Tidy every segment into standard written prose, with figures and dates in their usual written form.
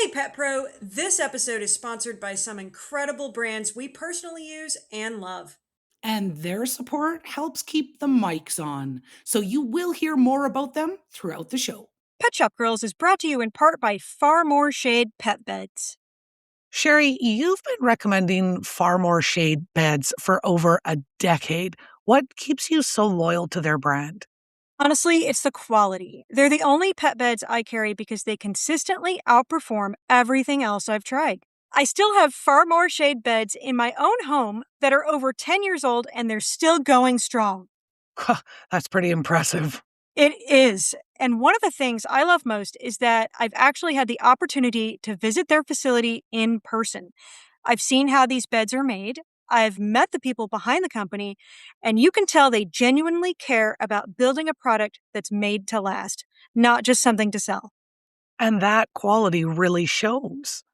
Hey Pet Pro, this episode is sponsored by some incredible brands we personally use and love. And their support helps keep the mics on, so you will hear more about them throughout the show. Pet Shop Girls is brought to you in part by Far More Shade Pet Beds. Sherry, you've been recommending Far More Shade beds for over a decade. What keeps you so loyal to their brand? Honestly, it's the quality. They're the only pet beds I carry because they consistently outperform everything else I've tried. I still have Far More Shade beds in my own home that are over 10 years old and they're still going strong. That's pretty impressive. It is. And one of the things I love most is that I've actually had the opportunity to visit their facility in person. I've seen how these beds are made. I've met the people behind the company, and you can tell they genuinely care about building a product that's made to last, not just something to sell. And that quality really shows.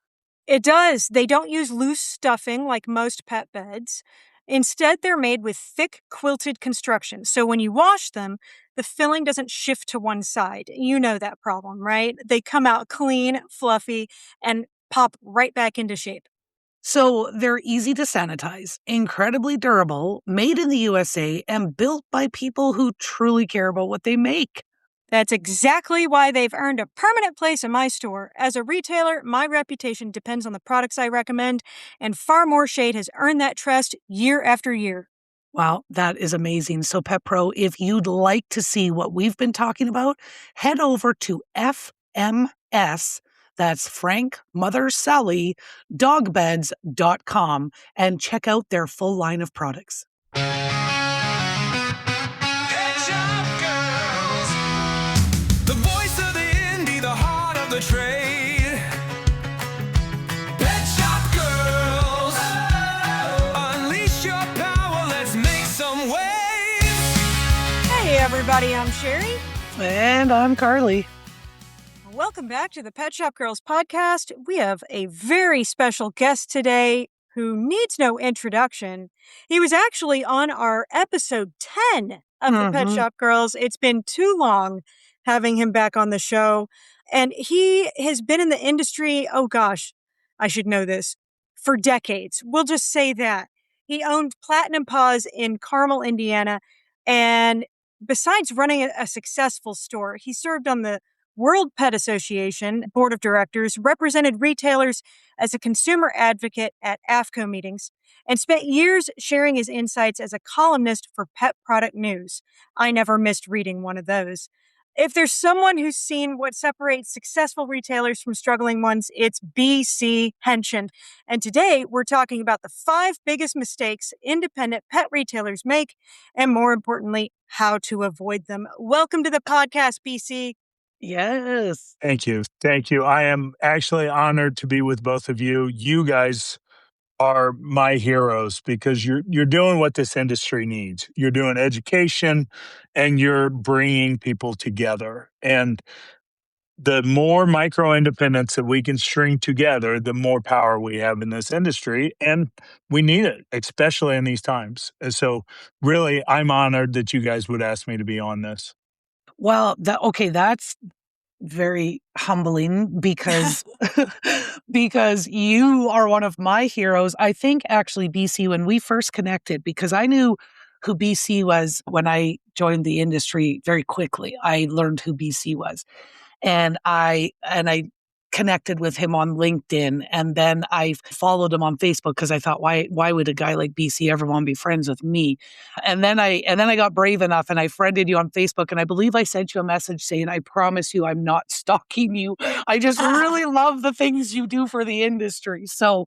It does. They don't use loose stuffing like most pet beds. Instead, they're made with thick quilted construction. So when you wash them, the filling doesn't shift to one side. You know that problem, right? They come out clean, fluffy, and pop right back into shape. So they're easy to sanitize, incredibly durable, made in the USA, and built by people who truly care about what they make. That's exactly why they've earned a permanent place in my store. As a retailer, my reputation depends on the products I recommend, and Far More Shade has earned that trust year after year. Wow, that is amazing. So, Pet Pro, if you'd like to see what we've been talking about, head over to FMS, that's Frank Mother Sally, dogbeds.com, and check out their full line of products. Pet Shop Girls, the voice of the indie, the heart of the trade. Pet Shop Girls, unleash your power, let's make some waves. Hey, everybody, I'm Sherry. And I'm Carly. Welcome back to the Pet Shop Girls podcast. We have a very special guest today who needs no introduction. He was actually on our episode 10 of the Pet Shop Girls. It's been too long having him back on the show. And he has been in the industry, oh gosh, I should know this, for decades. We'll just say that. He owned Platinum Paws in Carmel, Indiana. And besides running a successful store, he served on the World Pet Association Board of Directors, represented retailers as a consumer advocate at AFCO meetings, and spent years sharing his insights as a columnist for Pet Product News. I never missed reading one of those. If there's someone who's seen what separates successful retailers from struggling ones, it's BC Henschen. And today we're talking about the 5 biggest mistakes independent pet retailers make, and more importantly, how to avoid them. Welcome to the podcast, BC. Yes. Thank you. Thank you. I am actually honored to be with both of you. You guys are my heroes because you're doing what this industry needs. You're doing education and you're bringing people together. And the more micro independents that we can string together, the more power we have in this industry. And we need it, especially in these times. And so really, I'm honored that you guys would ask me to be on this. Well, that's very humbling because because you are one of my heroes. I think actually, BC, when we first connected, because I knew who BC was when I joined the industry very quickly. I learned who BC was. And I connected with him on LinkedIn, and then I followed him on Facebook because I thought, why would a guy like BC ever want to be friends with me? And then I got brave enough and I friended you on Facebook, and I believe I sent you a message saying, I promise you I'm not stalking you. I just really love the things you do for the industry. So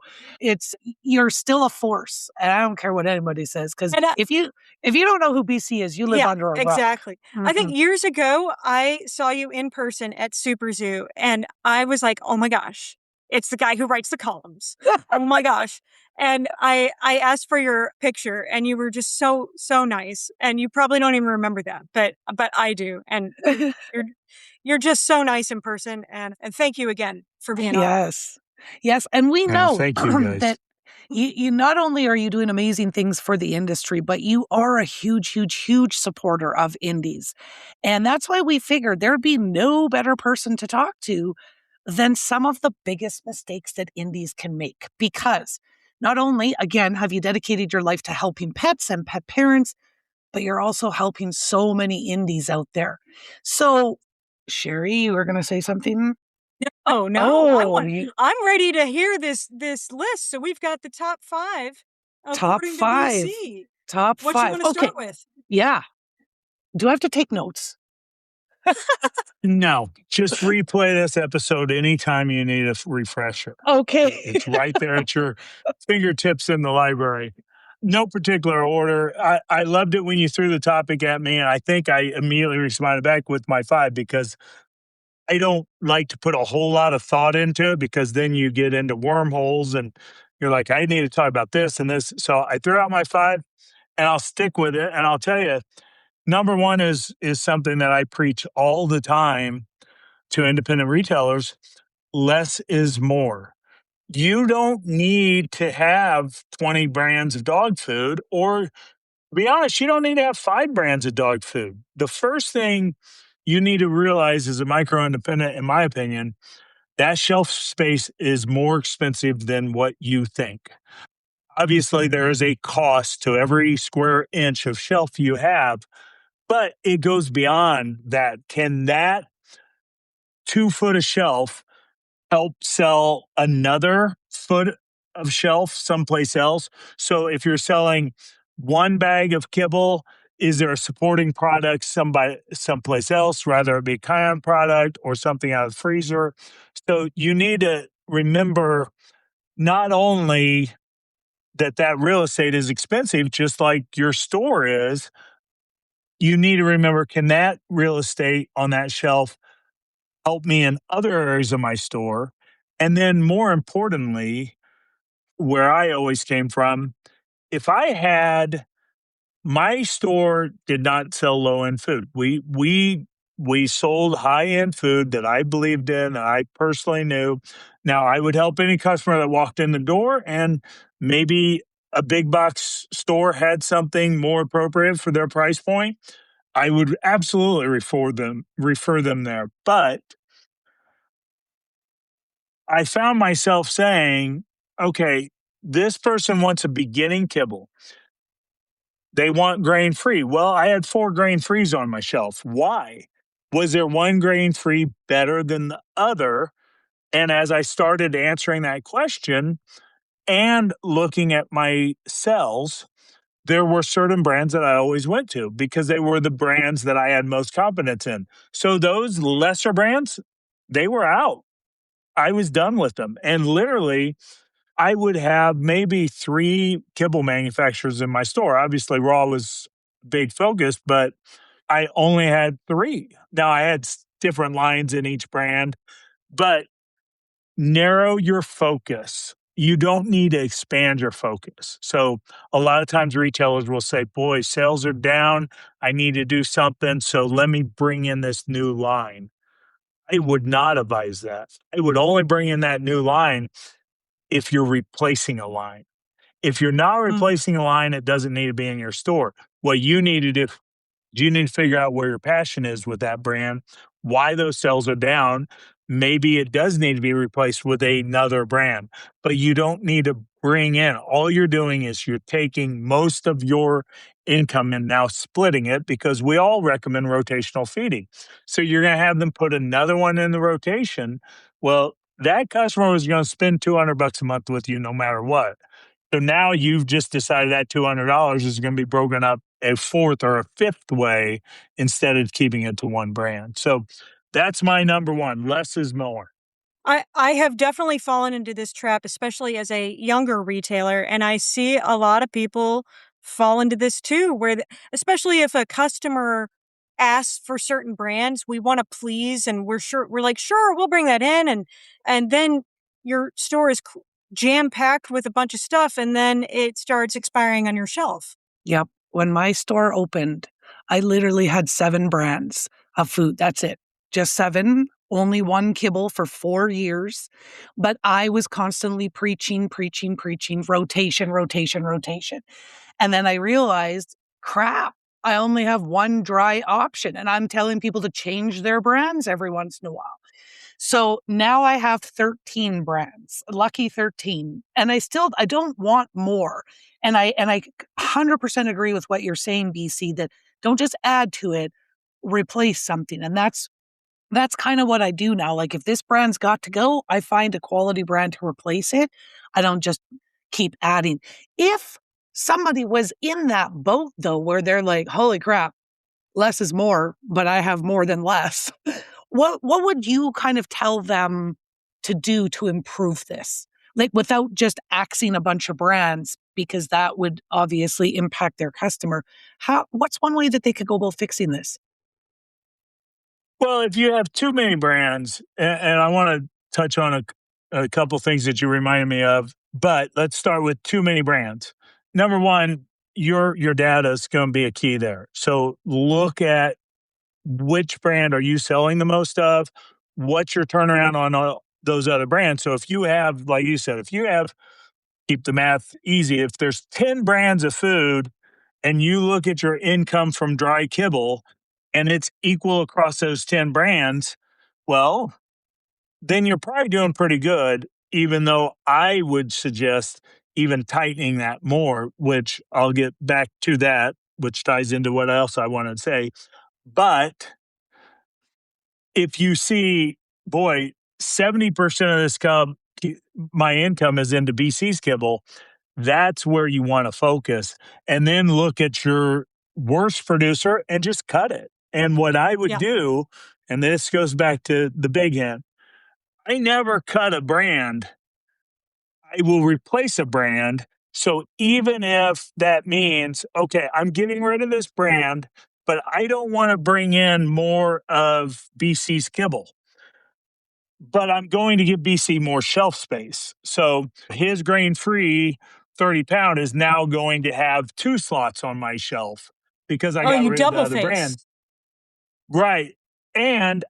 you're still a force, and I don't care what anybody says, because if you don't know who BC is, you live under a rock. Exactly. Mm-hmm. I think years ago, I saw you in person at Super Zoo, and I was like, oh my gosh, it's the guy who writes the columns. Oh my gosh. And I asked for your picture, and you were just so nice. And you probably don't even remember that, but I do. And you're just so nice in person. And thank you again for being on. Yes. And we know thank you, guys. that you not only are you doing amazing things for the industry, but you are a huge, huge, huge supporter of indies. And that's why we figured there'd be no better person to talk to than some of the biggest mistakes that indies can make. Because not only, again, have you dedicated your life to helping pets and pet parents, but you're also helping so many indies out there. So, Sherry, you were going to say something? Oh no, Oh, you, I'm ready to hear this list. So we've got the top 5 top according to 5. BC. Top What you 5. want to Okay. start with? Yeah. Do I have to take notes? No, just replay this episode anytime you need a refresher. Okay. It's right there at your fingertips in the library. No particular order. I loved it when you threw the topic at me, and I think I immediately responded back with my 5 because I don't like to put a whole lot of thought into it because then you get into wormholes and you're like, I need to talk about this and this. So I threw out my 5 and I'll stick with it. And I'll tell you, number 1 is something that I preach all the time to independent retailers. Less is more. You don't need to have 20 brands of dog food, or to be honest, you don't need to have 5 brands of dog food. The first thing you need to realize as a micro independent, in my opinion, that shelf space is more expensive than what you think. Obviously, there is a cost to every square inch of shelf you have, but it goes beyond that. Can that 2 foot of shelf help sell another foot of shelf someplace else? So if you're selling 1 bag of kibble, is there a supporting product someplace else, rather it be a Kion product or something out of the freezer? So you need to remember not only that real estate is expensive, just like your store is, you need to remember, can that real estate on that shelf help me in other areas of my store? And then more importantly, where I always came from, if I had my store did not sell low end food. We sold high end food that I believed in, that I personally knew. Now I would help any customer that walked in the door, and maybe a big box store had something more appropriate for their price point. I would absolutely refer them there. But I found myself saying, okay, this person wants a beginning kibble. They want grain free. Well, I had 4 grain frees on my shelf. Why? Was there one grain free better than the other? And as I started answering that question and looking at my cells, there were certain brands that I always went to because they were the brands that I had most confidence in. So those lesser brands, they were out. I was done with them. And literally, I would have maybe 3 kibble manufacturers in my store. Obviously, Raw was big focus, but I only had 3. Now I had different lines in each brand, but narrow your focus. You don't need to expand your focus. So a lot of times retailers will say, boy, sales are down. I need to do something. So let me bring in this new line. I would not advise that. I would only bring in that new line if you're replacing a line. If you're not replacing a line, it doesn't need to be in your store. What you need to do, you need to figure out where your passion is with that brand, why those sales are down. Maybe it does need to be replaced with another brand, but you don't need to bring in. All you're doing is you're taking most of your income and now splitting it, because we all recommend rotational feeding. So you're going to have them put another one in the rotation. Well, that customer is going to spend $200 a month with you no matter what. So now you've just decided that $200 is going to be broken up a fourth or a fifth way instead of keeping it to one brand. So that's my number 1. Less is more. I have definitely fallen into this trap, especially as a younger retailer, and I see a lot of people fall into this too, where especially if a customer asks for certain brands, we want to please, and we're like, sure, we'll bring that in, and then your store is jam packed with a bunch of stuff, and then it starts expiring on your shelf. Yep. When my store opened, I literally had 7 brands of food. That's it. Just 7, only 1 kibble for 4 years. But I was constantly preaching, rotation, rotation, rotation. And then I realized, crap, I only have 1 dry option. And I'm telling people to change their brands every once in a while. So now I have 13 brands, lucky 13. And I don't want more. And I 100% agree with what you're saying, BC, that don't just add to it, replace something. And that's kind of what I do now. Like if this brand's got to go, I find a quality brand to replace it. I don't just keep adding. If somebody was in that boat though, where they're like, holy crap, less is more, but I have more than less. What would you kind of tell them to do to improve this? Like without just axing a bunch of brands, because that would obviously impact their customer. What's one way that they could go about fixing this? Well, if you have too many brands, and I want to touch on a couple things that you reminded me of, but let's start with too many brands. Number one, your data is going to be a key there. So look at which brand are you selling the most of? What's your turnaround on all those other brands? So if you have, like you said, if you have, keep the math easy, if there's 10 brands of food and you look at your income from dry kibble and it's equal across those 10 brands, well, then you're probably doing pretty good, even though I would suggest even tightening that more, which I'll get back to that, which ties into what else I want to say. But if you see, boy, 70% of this my income is into BC's kibble, that's where you want to focus. And then look at your worst producer and just cut it. And what I would Yeah. do, and this goes back to the big hen, I never cut a brand. I will replace a brand. So even if that means, okay, I'm getting rid of this brand, but I don't want to bring in more of BC's kibble, but I'm going to give BC more shelf space. So his grain free 30-pound is now going to have 2 slots on my shelf because I Oh, got you rid of the double other face. brand. Right. And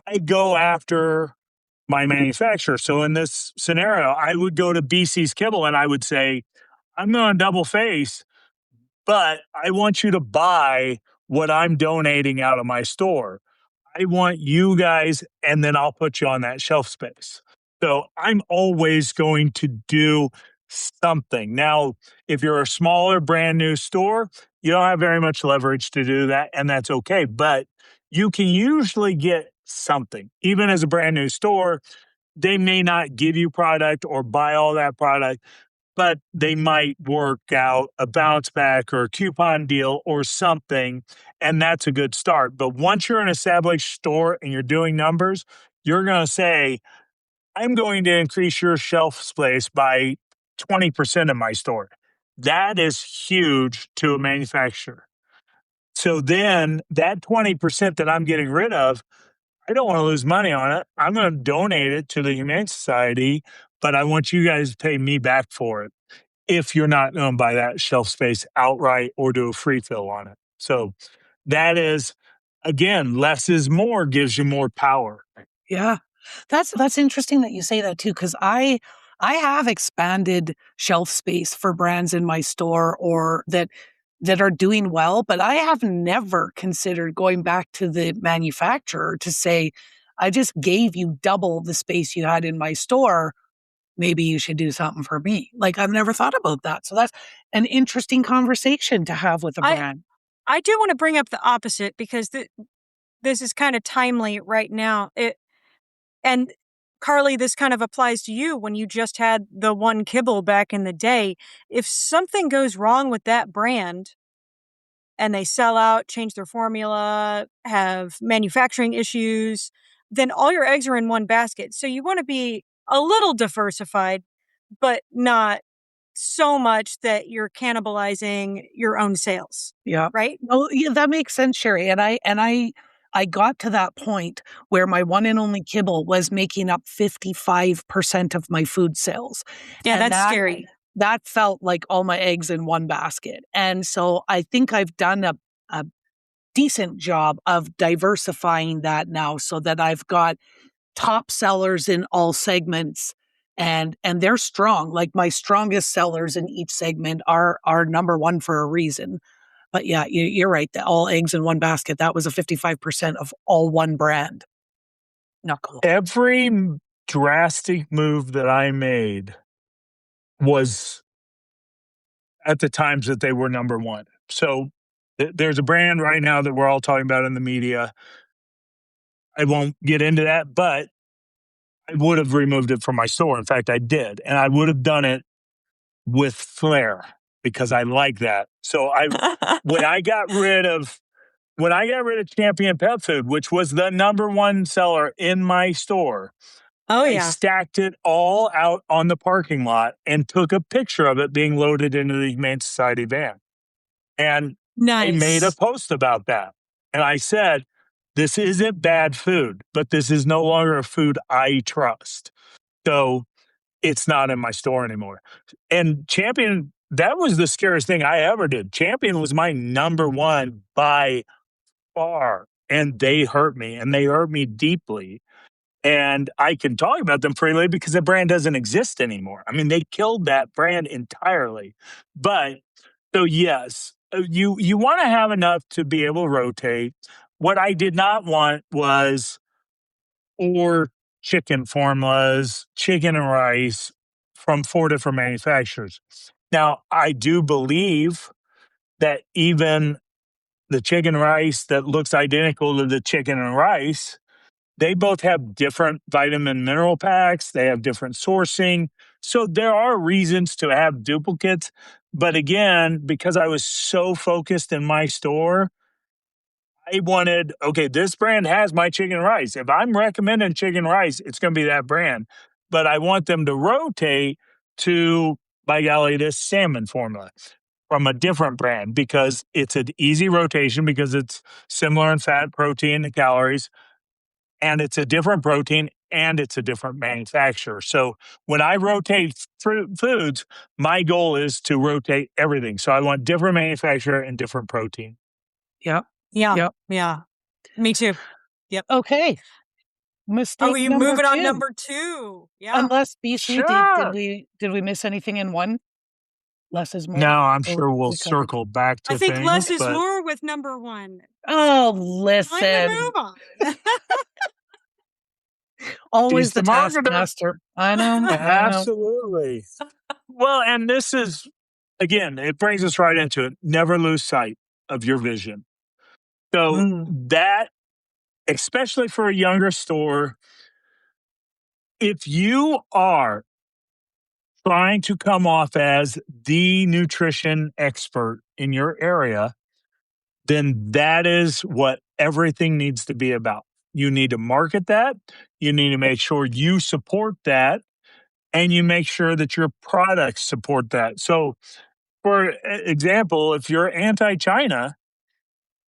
I go after my manufacturer. So in this scenario, I would go to BC's kibble and I would say, I'm going to double face, but I want you to buy what I'm donating out of my store. I want you guys, and then I'll put you on that shelf space. So I'm always going to do something. Now, if you're a smaller, brand new store, you don't have very much leverage to do that, and that's okay. But you can usually get something. Even as a brand new store, they may not give you product or buy all that product, but they might work out a bounce back or a coupon deal or something, and that's a good start. But once you're an established store and you're doing numbers, you're going to say, I'm going to increase your shelf space by 20% in my store. That is huge to a manufacturer. So then that 20% that I'm getting rid of, I don't want to lose money on it. I'm going to donate it to the Humane Society, but I want you guys to pay me back for it if you're not going to buy that shelf space outright or do a free fill on it. So that is, again, less is more gives you more power. Yeah. That's interesting that you say that too, because I have expanded shelf space for brands in my store or that are doing well, but I have never considered going back to the manufacturer to say, I just gave you double the space you had in my store. Maybe you should do something for me. Like I've never thought about that. So that's an interesting conversation to have with a I brand. I do want to bring up the opposite because this is kind of timely right now. And Carly, this kind of applies to you when you just had the one kibble back in the day. If something goes wrong with that brand and they sell out, change their formula, have manufacturing issues, then all your eggs are in one basket. So you want to be a little diversified, but not so much that you're cannibalizing your own sales, Yeah. right? No, yeah, that makes sense, Sherry. And I got to that point where my one and only kibble was making up 55% of my food sales. Yeah, And that's scary. that felt like all my eggs in one basket. And so I think I've done a decent job of diversifying that now so that I've got top sellers in all segments and they're strong. Like my strongest sellers in each segment are number one for a reason. But yeah, you're right. All eggs in one basket. That was a 55% of all one brand. Not cool. Every drastic move that I made was at the times that they were number one. So there's a brand right now that we're all talking about in the media. I won't get into that, but I would have removed it from my store. In fact, I did. And I would have done it with flair because I like that. So when I got rid of Champion Pet Food, which was the number one seller in my store, Oh, I yeah. stacked it all out on the parking lot and took a picture of it being loaded into the Humane Society van. And I made a Nice. post about that. And I said, this isn't bad food, but this is no longer a food I trust. So it's not in my store anymore. And Champion, that was the scariest thing I ever did. Champion was my number one by far. And they hurt me, and they hurt me deeply. And I can talk about them freely because the brand doesn't exist anymore. I mean, they killed that brand entirely. But so yes, you want to have enough to be able to rotate. What I did not want was or chicken formulas, chicken and rice from 4 different manufacturers. Now, I do believe that even the chicken rice that looks identical to the chicken and rice, they both have different vitamin mineral packs. They have different sourcing. So there are reasons to have duplicates. But again, because I was so focused in my store, I wanted, okay, this brand has my chicken rice. If I'm recommending chicken rice, it's going to be that brand. But I want them to rotate to, by golly, this salmon formula from a different brand because it's an easy rotation because it's similar in fat, protein, and calories, and it's a different protein and it's a different manufacturer. So when I rotate foods, my goal is to rotate everything. So I want different manufacturer and different protein. Yep. Yeah. Yep. Yeah. Me too. Okay. Mistake Oh, you number moving on 2. number 2. Yeah. Unless BC, Sure. did we miss anything in one? Less is more? No, I'm Or sure we'll we covered? circle back to I think things, less is but more with number 1. Oh, Time to listen. move on. Always she's the the marketer. taskmaster. I know. I know. Absolutely. Well, and this is, again, it brings us right into it. Never lose sight of your vision. So that, especially for a younger store, if you are trying to come off as the nutrition expert in your area, then that is what everything needs to be about. You need to market that. You need to make sure you support that. And you make sure that your products support that. So, for example, if you're anti-China,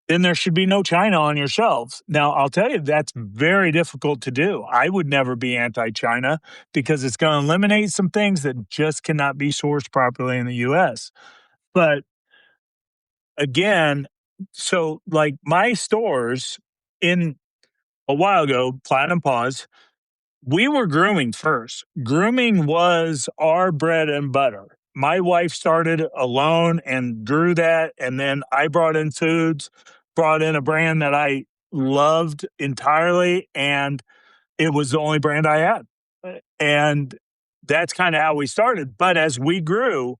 then there should be no China on your shelves. Now, I'll tell you, that's very difficult to do. I would never be anti-China because it's going to eliminate some things that just cannot be sourced properly in the US. But again, so like my stores in a while ago, Platinum Paws, we were grooming first. Grooming was our bread and butter. My wife started alone and grew that. And then I brought in foods, brought in a brand that I loved entirely. And it was the only brand I had. And that's kind of how we started. But as we grew,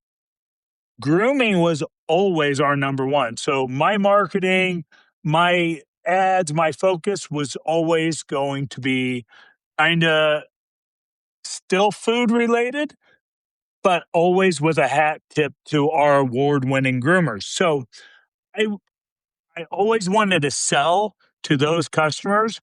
grooming was always our number one. So my marketing, my ads, my focus was always going to be kind of still food related, but always with a hat tip to our award winning groomers. So I, I always wanted to sell to those customers,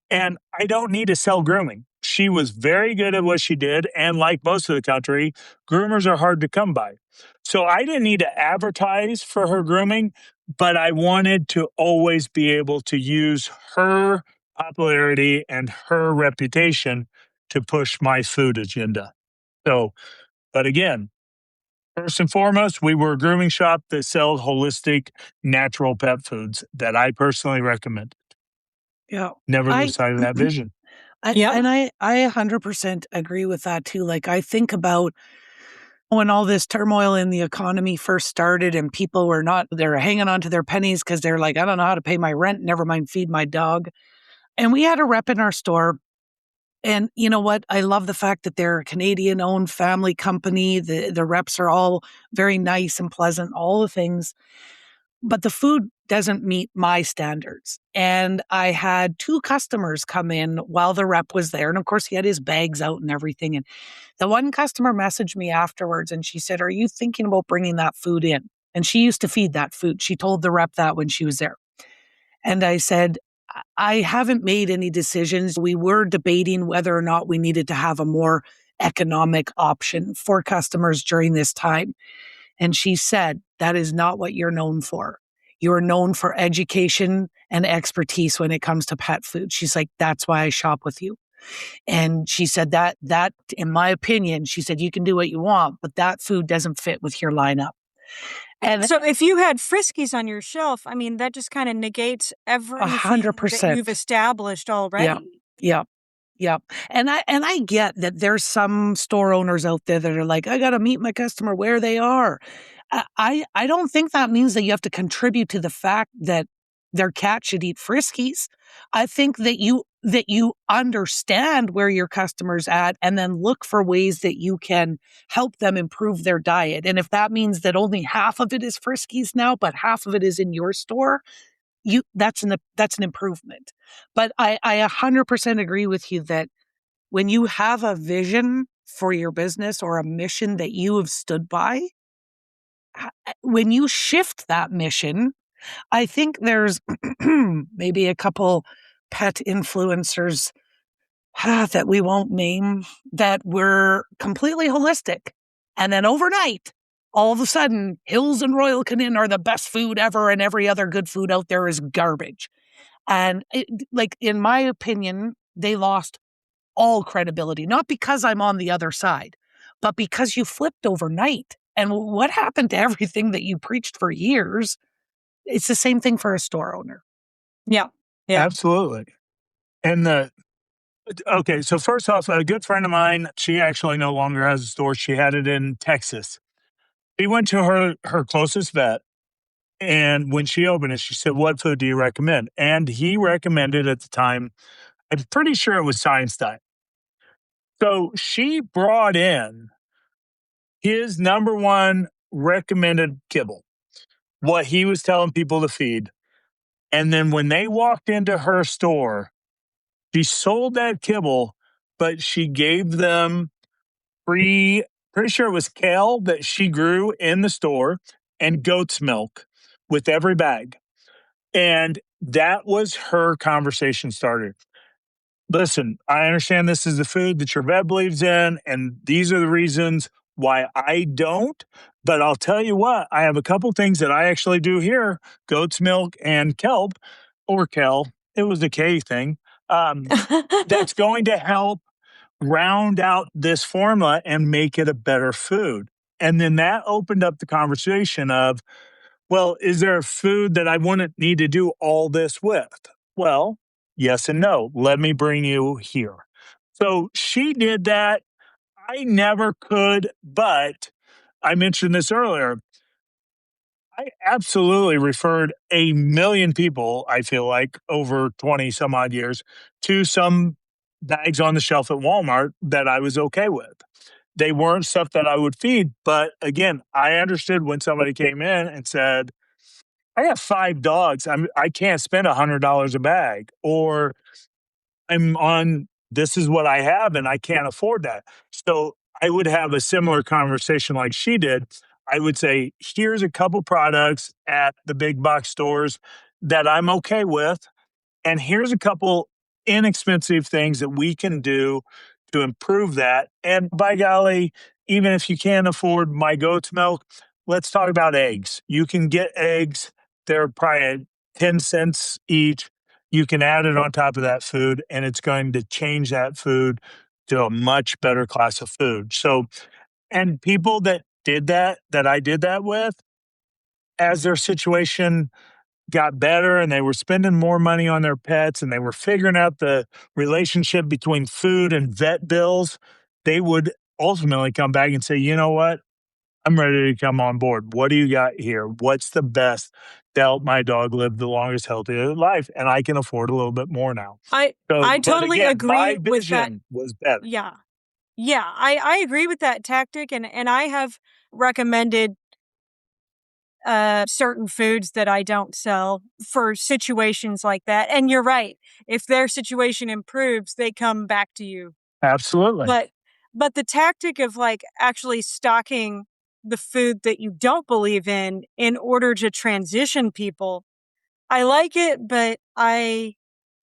and I don't need to sell grooming. She was very good at what she did. And like most of the country, groomers are hard to come by. So I didn't need to advertise for her grooming, but I wanted to always be able to use her popularity and her reputation to push my food agenda. So, but again, first and foremost, we were a grooming shop that sells holistic, natural pet foods that I personally recommend. Yeah. Never I lose sight of that vision. Yeah. I 100% agree with that too. Like I think about when all this turmoil in the economy first started and people were they're hanging on to their pennies because they're like, I don't know how to pay my rent, never mind feed my dog. And we had a rep in our store And you know what? I love the fact that they're a Canadian owned family company. The reps are all very nice and pleasant, all the things. But the food doesn't meet my standards. And I had 2 customers come in while the rep was there. And of course, he had his bags out and everything. And the one customer messaged me afterwards and she said, "Are you thinking about bringing that food in?" And she used to feed that food. She told the rep that when she was there. And I said, "I haven't made any decisions. We were debating whether or not we needed to have a more economic option for customers during this time." And she said, "That is not what you're known for. You are known for education and expertise when it comes to pet food." She's like, "That's why I shop with you." And she said that in my opinion, she said, "You can do what you want, but that food doesn't fit with your lineup." And So if you had Friskies on your shelf, I mean, that just kind of negates everything that you've 100%. established Yeah. already. Yeah. Yeah. And I get that there's some store owners out there that are like, "I got to meet my customer where they are." I don't think that means that you have to contribute to the fact that their cat should eat Friskies. I think that you understand where your customer's at and then look for ways that you can help them improve their diet. And if that means that only half of it is Friskies now, but half of it is in your store, that's an improvement. But I 100% agree with you that when you have a vision for your business or a mission that you have stood by, when you shift that mission, I think there's maybe a couple pet influencers that we won't name that were completely holistic. And then overnight, all of a sudden, Hills and Royal Canin are the best food ever, and every other good food out there is garbage. And like, in my opinion, they lost all credibility, not because I'm on the other side, but because you flipped overnight. And what happened to everything that you preached for years? It's the same thing for a store owner. Yeah. Yeah. Absolutely. And okay, so first off, a good friend of mine, she actually no longer has a store. She had it in Texas. She went to her closest vet, and when she opened it, she said, "What food do you recommend?" And he recommended at the time, I'm pretty sure it was Science Diet. So she brought in his number one recommended kibble, what he was telling people to feed. And then when they walked into her store, she sold that kibble, but she gave them free, pretty sure it was kale that she grew in the store and goat's milk with every bag. And that was her conversation starter. Listen, I understand this is the food that your vet believes in, and these are the reasons why I don't. But I'll tell you what, I have a couple things that I actually do here: goat's milk and kelp or kale. It was a K thing. That's going to help round out this formula and make it a better food. And then that opened up the conversation of, well, is there a food that I wouldn't need to do all this with? Well, yes and no. Let me bring you here. So she did that. I never could, but I mentioned this earlier. I absolutely referred a million people, I feel like, over 20 some odd years to some bags on the shelf at Walmart that I was okay with. They weren't stuff that I would feed. But again, I understood when somebody came in and said, I have 5 dogs. I can't spend $100 a bag, or I'm on, this is what I have and I can't afford that. So I would have a similar conversation like she did. I would say, here's a couple products at the big box stores that I'm okay with. And here's a couple inexpensive things that we can do to improve that. And by golly, even if you can't afford my goat's milk, let's talk about eggs. You can get eggs, they're probably at 10 cents each. You can add it on top of that food, and it's going to change that food to a much better class of food. So, and people that did that, that I did that with, as their situation got better and they were spending more money on their pets and they were figuring out the relationship between food and vet bills, they would ultimately come back and say, you know what? I'm ready to come on board. What do you got here? What's the best to help my dog live the longest, healthiest life? And I can afford a little bit more now. I So, I but totally again, agree my with that. vision was better. Yeah. Yeah, I agree with that tactic, and I have recommended certain foods that I don't sell for situations like that. And you're right. If their situation improves, they come back to you. Absolutely. But but the tactic of like actually stocking the food that you don't believe in order to transition people, I like it, but I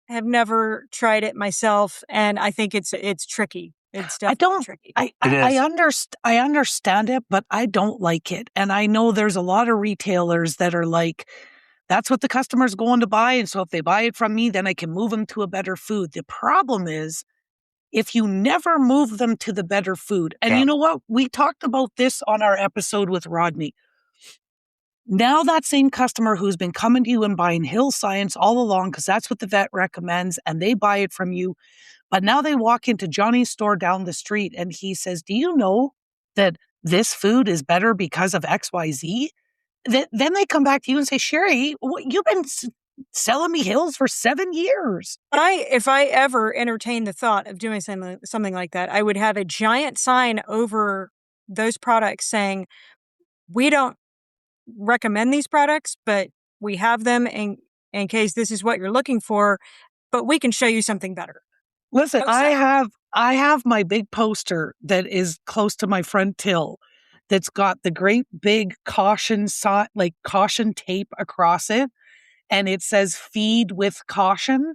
have never tried it myself, and I think it's tricky. It's I definitely don't tricky. It is. I understand it, but I don't like it. And I know there's a lot of retailers that are like, that's what the customer's going to buy. And so if they buy it from me, then I can move them to a better food. The problem is if you never move them to the better food, and Yeah. you know what? We talked about this on our episode with Rodney. Now that same customer who's been coming to you and buying Hill Science all along, because that's what the vet recommends, and they buy it from you, but now they walk into Johnny's store down the street and he says, "Do you know that this food is better because of XYZ?" Then they come back to you and say, "Sherry, you've been selling me Hills for 7 years." If I ever entertained the thought of doing something like that, I would have a giant sign over those products saying, "We don't recommend these products, but we have them in case this is what you're looking for, but we can show you something better." Listen, No I sign. have my big poster that is close to my front till that's got the great big caution like caution tape across it, and it says feed with caution.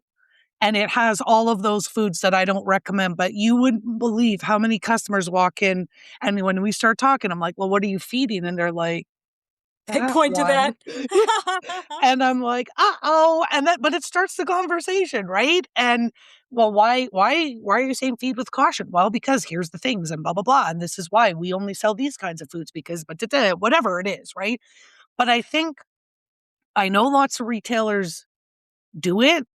And it has all of those foods that I don't recommend, but you wouldn't believe how many customers walk in. And when we start talking, I'm like, "Well, what are you feeding?" And they're like, They "That point to one." that. And I'm like, "Uh-oh." But it starts the conversation, right? And well, why are you saying feed with caution? Well, because here's the things and blah, blah, blah. And this is why we only sell these kinds of foods because, but whatever it is, right? But I know lots of retailers do it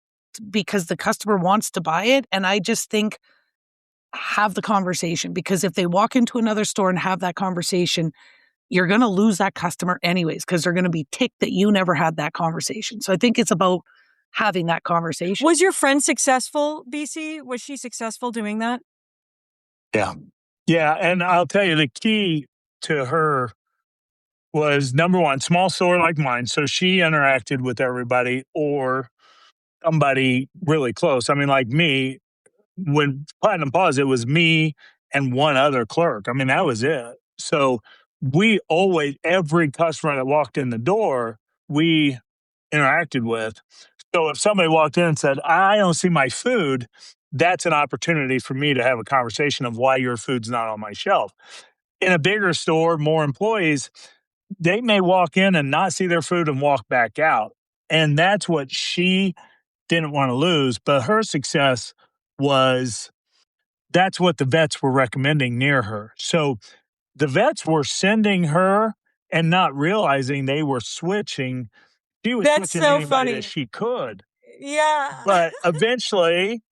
because the customer wants to buy it. And I just think have the conversation, because if they walk into another store and have that conversation, you're going to lose that customer anyways, because they're going to be ticked that you never had that conversation. So I think it's about having that conversation. Was your friend successful, BC? Was she successful doing that? Yeah. Yeah. And I'll tell you, the key to her was number one, small store like mine. So she interacted with everybody or somebody really close. I mean, like me, when Platinum Paws, it was me and one other clerk. I mean, that was it. So we always, every customer that walked in the door, we interacted with. So if somebody walked in and said, "I don't see my food," that's an opportunity for me to have a conversation of why your food's not on my shelf. In a bigger store, more employees, they may walk in and not see their food and walk back out. And that's what she didn't want to lose. But her success was that's what the vets were recommending near her. So the vets were sending her and not realizing they were switching. She was That's switching so anybody that funny. she could. Yeah. But eventually,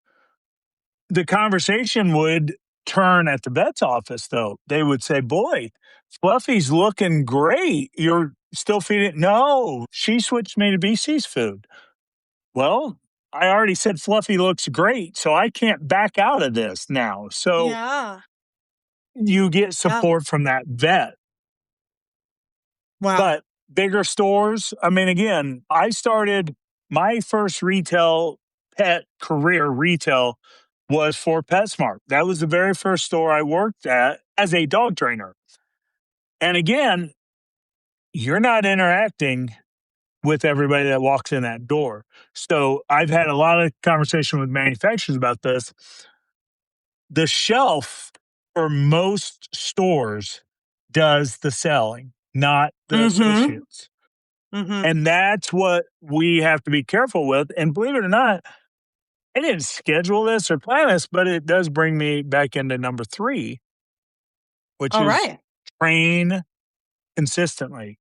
the conversation would turn at the vet's office, though. They would say, "Boy, Fluffy's looking great. You're still feeding?" "No, she switched me to BC's food." "Well, I already said Fluffy looks great, so I can't back out of this now." So Yeah. you get Yeah. support from that vet. Wow. But bigger stores, I mean, again, I started my first pet career retail was for PetSmart. That was the very first store I worked at as a dog trainer. And again, you're not interacting with everybody that walks in that door. So I've had a lot of conversation with manufacturers about this. The shelf for most stores does the selling, not the Mm-hmm. associates. Mm-hmm. And that's what we have to be careful with. And believe it or not, I didn't schedule this or plan this, but it does bring me back into number 3, which All is right. train consistently,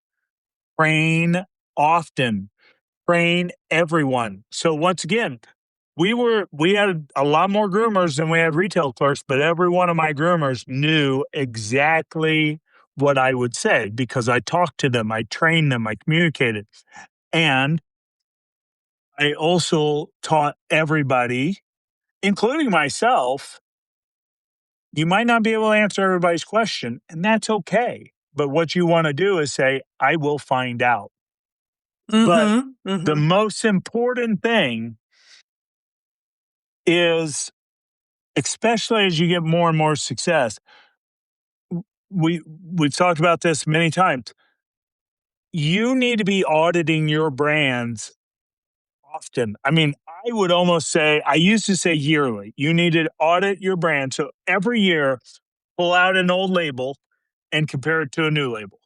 train often, train everyone. So once again, we had a lot more groomers than we had retail clerks, but every one of my groomers knew exactly what I would say because I talked to them, I trained them, I communicated. And I also taught everybody, including myself, you might not be able to answer everybody's question, and that's okay. But what you want to do is say, I will find out. But Mm-hmm. the Mm-hmm. most important thing is, especially as you get more and more success, we've talked about this many times. You need to be auditing your brands often. I mean, I would almost say, I used to say yearly. You need to audit your brand. So every year, pull out an old label and compare it to a new label.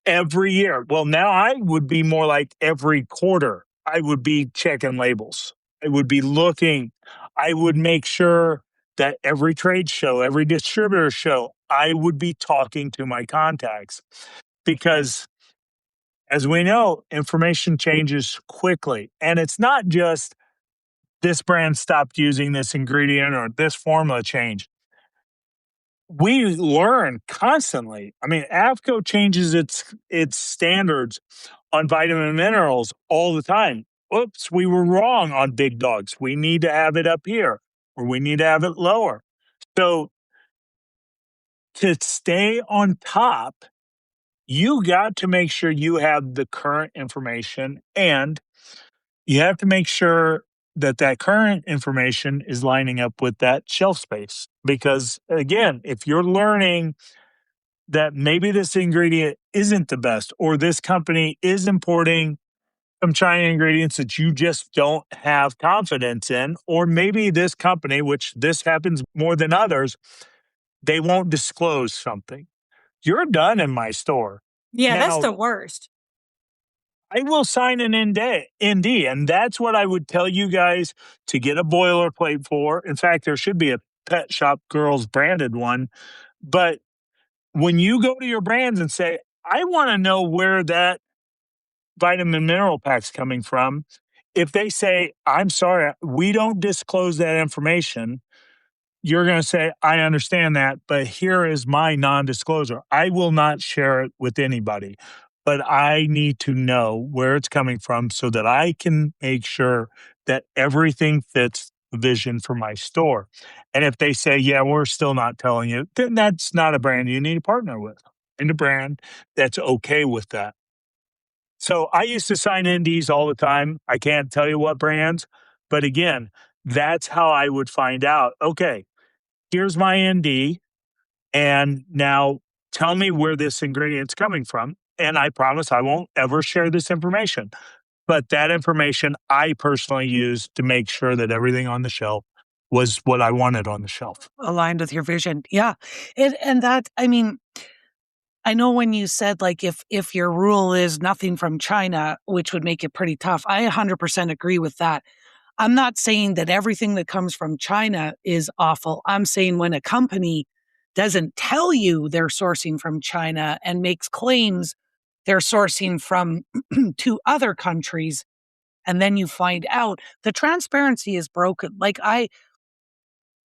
Every year. Well, now I would be more like every quarter. I would be checking labels. I would be looking. I would make sure that every trade show, every distributor show, I would be talking to my contacts because as we know, information changes quickly. And it's not just this brand stopped using this ingredient or this formula change. We learn constantly. I mean, AFCO changes its standards on vitamin and minerals all the time. Oops, we were wrong on big dogs. We need to have it up here or we need to have it lower. So to stay on top, you got to make sure you have the current information and you have to make sure that that current information is lining up with that shelf space. Because again, if you're learning that maybe this ingredient isn't the best, or this company is importing some China ingredients that you just don't have confidence in, or maybe this company, which this happens more than others, they won't disclose something. You're done in my store. Yeah, that's Now, the worst. I will sign an ND, and that's what I would tell you guys to get a boilerplate for. In fact, there should be a Pet Shop Girls branded one. But when you go to your brands and say, I want to know where that vitamin mineral pack's coming from, if they say, I'm sorry, we don't disclose that information, you're going to say, I understand that, but here is my non disclosure. I will not share it with anybody, but I need to know where it's coming from so that I can make sure that everything fits the vision for my store. And if they say, yeah, we're still not telling you, then that's not a brand you need to partner with. And a brand that's okay with that. So I used to sign NDs all the time. I can't tell you what brands, but again, that's how I would find out. Okay, here's my ND, and now tell me where this ingredient's coming from. And I promise I won't ever share this information. But that information I personally used to make sure that everything on the shelf was what I wanted on the shelf. Aligned with your vision. Yeah. And that, I mean, I know when you said like if your rule is nothing from China, which would make it pretty tough. I 100% agree with that. I'm not saying that everything that comes from China is awful. I'm saying when a company doesn't tell you they're sourcing from China and makes claims they're sourcing from two other countries, and then you find out the transparency is broken.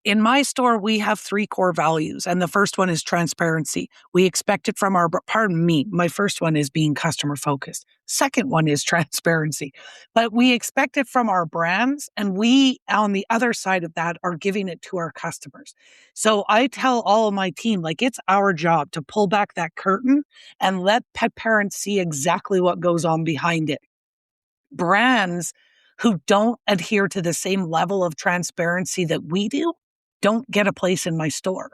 In my store, we have 3 core values, and the first one is transparency. We expect it from pardon me, my first one is being customer focused. Second one is transparency. But we expect it from our brands, and we, on the other side of that, are giving it to our customers. So I tell all of my team, like, it's our job to pull back that curtain and let pet parents see exactly what goes on behind it. Brands who don't adhere to the same level of transparency that we do don't get a place in my store.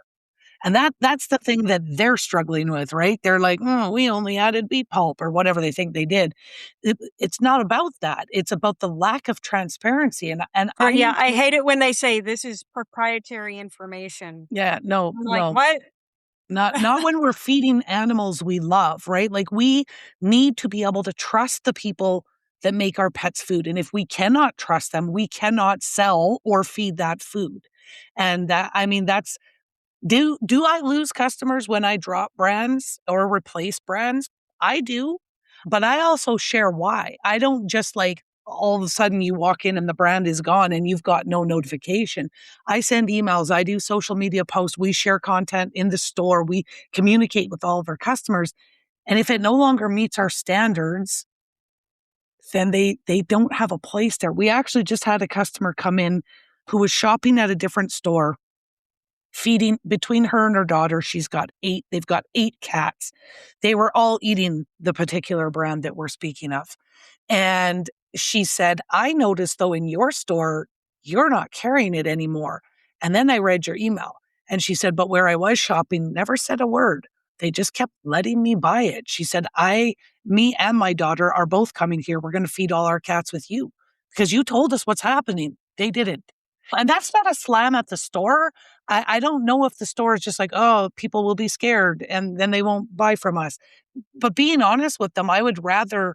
And that's the thing that they're struggling with, right? They're like, oh, we only added beet pulp or whatever they think they did. It's not about that. It's about the lack of transparency. And Or I yeah, need I to- hate it when they say this is proprietary information. yeah, no, I'm like, no. what? Not when we're feeding animals we love, right? Like we need to be able to trust the people that make our pets food. And if we cannot trust them, we cannot sell or feed that food. And that, I mean, that's, do I lose customers when I drop brands or replace brands? I do, but I also share why. I don't just like, all of a sudden you walk in and the brand is gone and you've got no notification. I send emails, I do social media posts, we share content in the store, we communicate with all of our customers. And if it no longer meets our standards, then they don't have a place there. We actually just had a customer come in who was shopping at a different store, feeding between her and her daughter. They've got 8 cats. They were all eating the particular brand that we're speaking of. And she said, I noticed though in your store, you're not carrying it anymore. And then I read your email. And she said, but where I was shopping, never said a word. They just kept letting me buy it. She said, me and my daughter are both coming here. We're going to feed all our cats with you because you told us what's happening. They didn't. And that's not a slam at the store. I don't know if the store is just like, oh, people will be scared and then they won't buy from us. But being honest with them, I would rather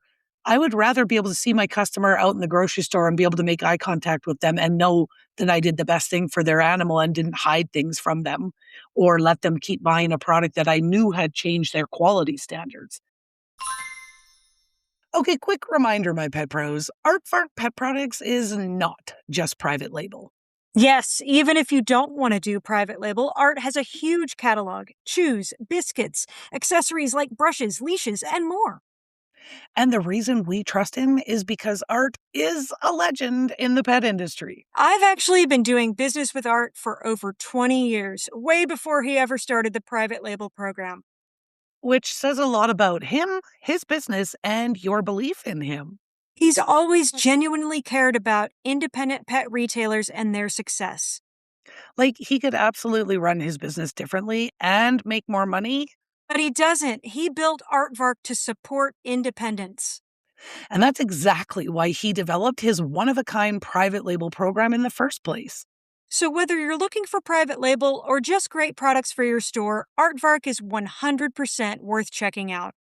be able to see my customer out in the grocery store and be able to make eye contact with them and know that I did the best thing for their animal and didn't hide things from them or let them keep buying a product that I knew had changed their quality standards. Okay, quick reminder, my pet pros. Aardvark Pet Products is not just private label. Yes, even if you don't want to do private label, Art has a huge catalog: chews, biscuits, accessories like brushes, leashes, and more. And the reason we trust him is because Art is a legend in the pet industry. I've actually been doing business with Art for over 20 years, way before he ever started the private label program. Which says a lot about him, his business, and your belief in him. He's always genuinely cared about independent pet retailers and their success. Like, he could absolutely run his business differently and make more money. But he doesn't. He built Aardvark to support independence. And that's exactly why he developed his one-of-a-kind private label program in the first place. So whether you're looking for private label or just great products for your store, Aardvark is 100% worth checking out.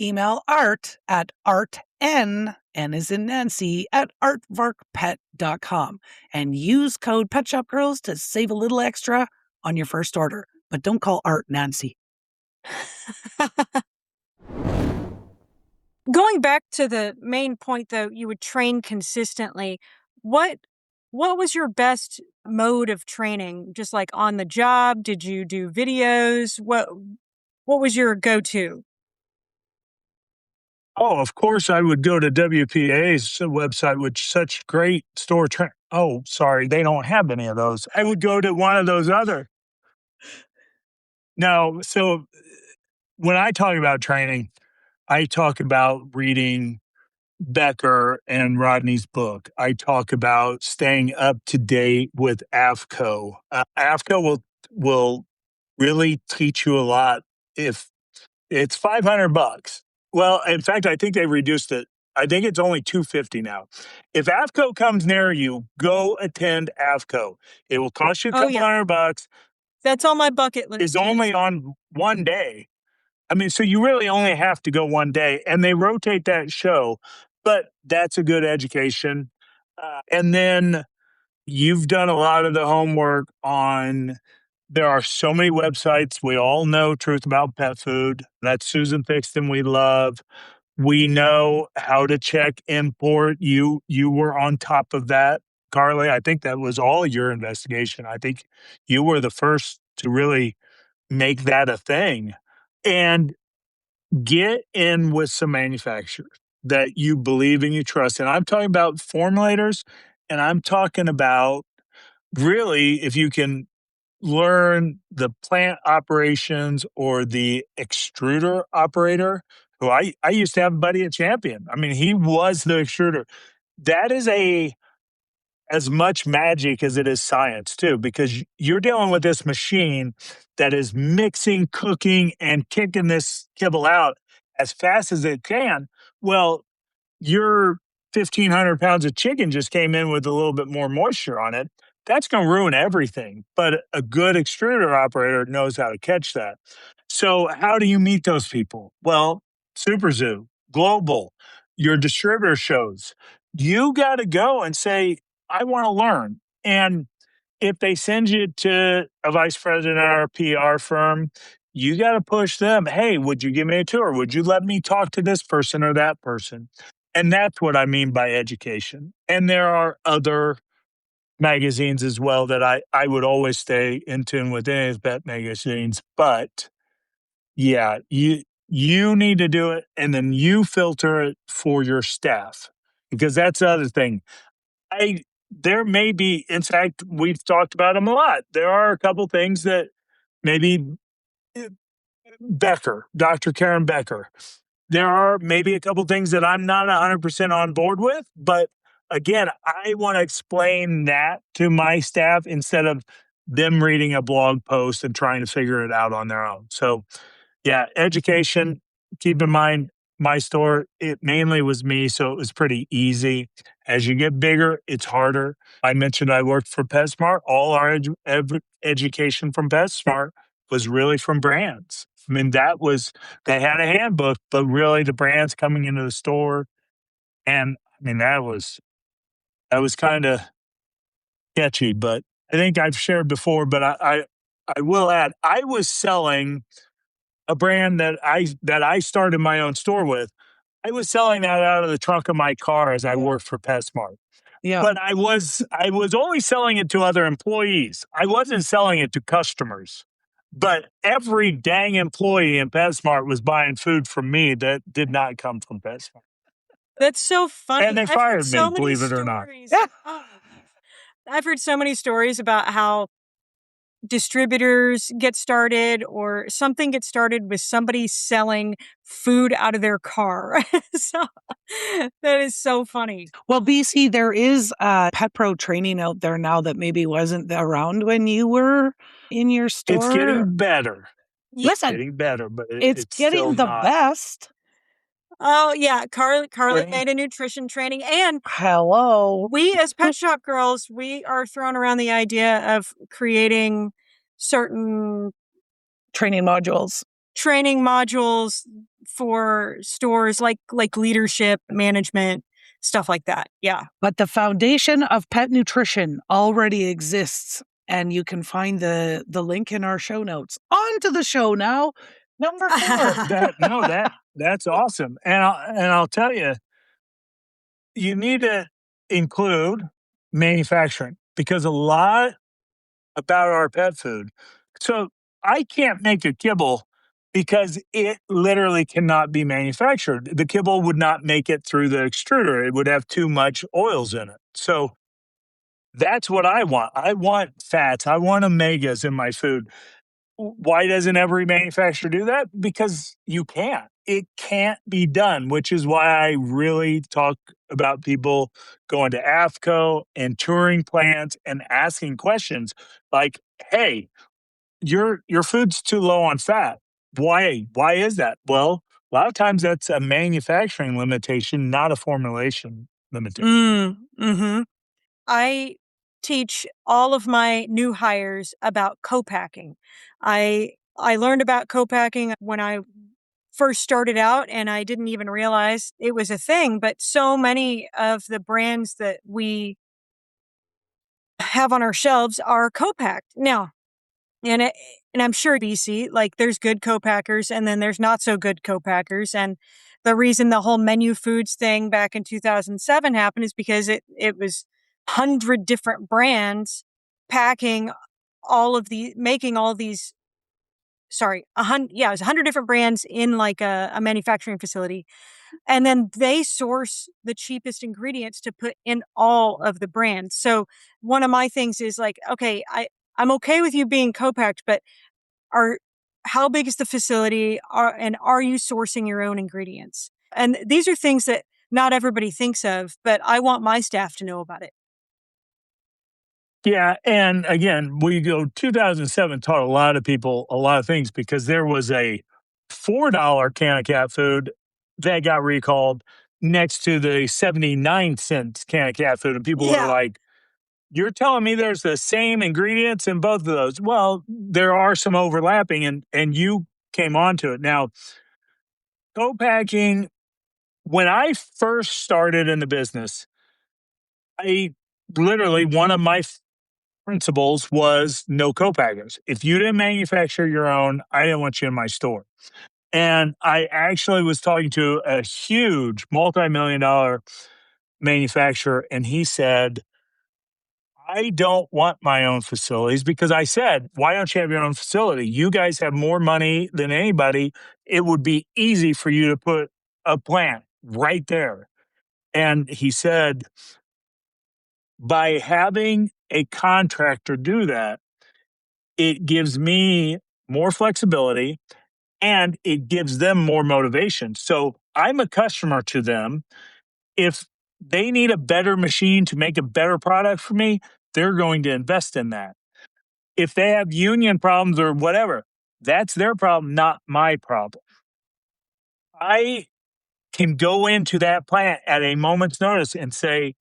Email Art at artn, N as in Nancy, at artvarkpet.com and use code PetShopGirls to save a little extra on your first order. But don't call Art Nancy. Going back to the main point, though, you would train consistently. What was your best mode of training? Just like on the job? Did you do videos? What was your go-to? Oh, of course, I would go to WPA's website, which such great store Oh, sorry, they don't have any of those. I would go to one of those other. No, so when I talk about training, I talk about reading Becker and Rodney's book. I talk about staying up to date with AFCO. AFCO will really teach you a lot if it's $500. Well, in fact, I think they reduced it. I think it's only $250 now. If AFCO comes near you, go attend AFCO. It will cost you a Oh, couple yeah. $100. That's on my bucket list. It's only on one day. I mean, so you really only have to go one day, and they rotate that show, but that's a good education. And then you've done a lot of the homework on. There are so many websites. We all know Truth About Pet Food. That's Susan Fixton we love. We know how to check import. You were on top of that, Carly. I think that was all your investigation. I think you were the first to really make that a thing. And get in with some manufacturers that you believe and you trust. And I'm talking about formulators, and I'm talking about really if you can learn the plant operations or the extruder operator, who I used to have a buddy at Champion. I mean, he was the extruder. That is as much magic as it is science too, because you're dealing with this machine that is mixing, cooking, and kicking this kibble out as fast as it can. Well, your 1,500 pounds of chicken just came in with a little bit more moisture on it. That's going to ruin everything. But a good extruder operator knows how to catch that. So how do you meet those people? Well, Super Zoo, Global, your distributor shows. You got to go and say, I want to learn. And if they send you to a vice president or a PR firm, you got to push them. Hey, would you give me a tour? Would you let me talk to this person or that person? And that's what I mean by education. And there are other magazines as well that I would always stay in tune with any of the pet magazines. But yeah, you need to do it, and then you filter it for your staff, because that's the other thing. I There may be, in fact, we've talked about them a lot. There are a couple things that maybe eh, Becker, Dr. Karen Becker, there are maybe a couple things that I'm not 100% on board with, but again, I want to explain that to my staff instead of them reading a blog post and trying to figure it out on their own. So, yeah, education. Keep in mind, my store, it mainly was me, so it was pretty easy. As you get bigger, it's harder. I mentioned I worked for PetSmart. All our education from PetSmart was really from brands. I mean, they had a handbook, but really the brands coming into the store. And I mean, that was kind of sketchy, but I think I've shared before, but I will add, I was selling a brand that I started my own store with. I was selling that out of the trunk of my car as I worked for PetSmart. Yeah. But I was only selling it to other employees. I wasn't selling it to customers. But every dang employee in PetSmart was buying food from me that did not come from PetSmart. That's so funny. And they I've heard fired me, so many believe it or not. stories. Oh, I've heard so many stories about how distributors get started or something gets started with somebody selling food out of their car. So that is so funny. Well, BC, there is pet pro training out there now that maybe wasn't around when you were in your It's store. getting better. Listen, Getting better, but it's it's still getting the not. best. Oh yeah, Carly Right. made a nutrition training, and Hello. we as Pet Shop Girls, we are throwing around the idea of creating certain Training modules. training modules for stores like leadership, management, stuff like that. Yeah. But the foundation of pet nutrition already exists. And you can find the link in our show notes. On to the show now. Number 4. That's awesome. And I'll tell you, you need to include manufacturing, because a lot about our pet food. So I can't make a kibble because it literally cannot be manufactured. The kibble would not make it through the extruder. It would have too much oils in it. So that's what I want. I want fats. I want omegas in my food. Why doesn't every manufacturer do that? Because you can't. It can't be done, which is why I really talk about people going to AFCO and touring plants and asking questions like, hey, your food's too low on fat. Why? Why is that? Well, a lot of times that's a manufacturing limitation, not a formulation limitation. Mm-hmm. I teach all of my new hires about co-packing. I learned about co-packing when I first started out, and I didn't even realize it was a thing, but so many of the brands that we have on our shelves are co-packed. Now, and I'm sure BC, like there's good co-packers and then there's not so good co-packers. And the reason the whole menu foods thing back in 2007 happened is because it was 100 different brands packing making all these, sorry, it was 100 different brands in like a manufacturing facility. And then they source the cheapest ingredients to put in all of the brands. So one of my things is like, okay, I'm okay with you being co-packed, but how big is the facility? And are you sourcing your own ingredients? And these are things that not everybody thinks of, but I want my staff to know about it. Yeah, and again, 2007 taught a lot of people a lot of things, because there was a $4 can of cat food that got recalled next to the 79-cent can of cat food. And people were Yeah. like, you're telling me there's the same ingredients in both of those? Well, there are some overlapping, and you came onto it. Now, co-packing, when I first started in the business, one of my principles was no co-packers. If you didn't manufacture your own, I didn't want you in my store. And I actually was talking to a huge multi-million-dollar manufacturer, and he said, I don't want my own facilities because I said, why don't you have your own facility? You guys have more money than anybody. It would be easy for you to put a plant right there. And he said, by having a contractor do that, it gives me more flexibility and it gives them more motivation. So I'm a customer to them. If they need a better machine to make a better product for me, they're going to invest in that. If they have union problems or whatever, that's their problem, not my problem. I can go into that plant at a moment's notice and say,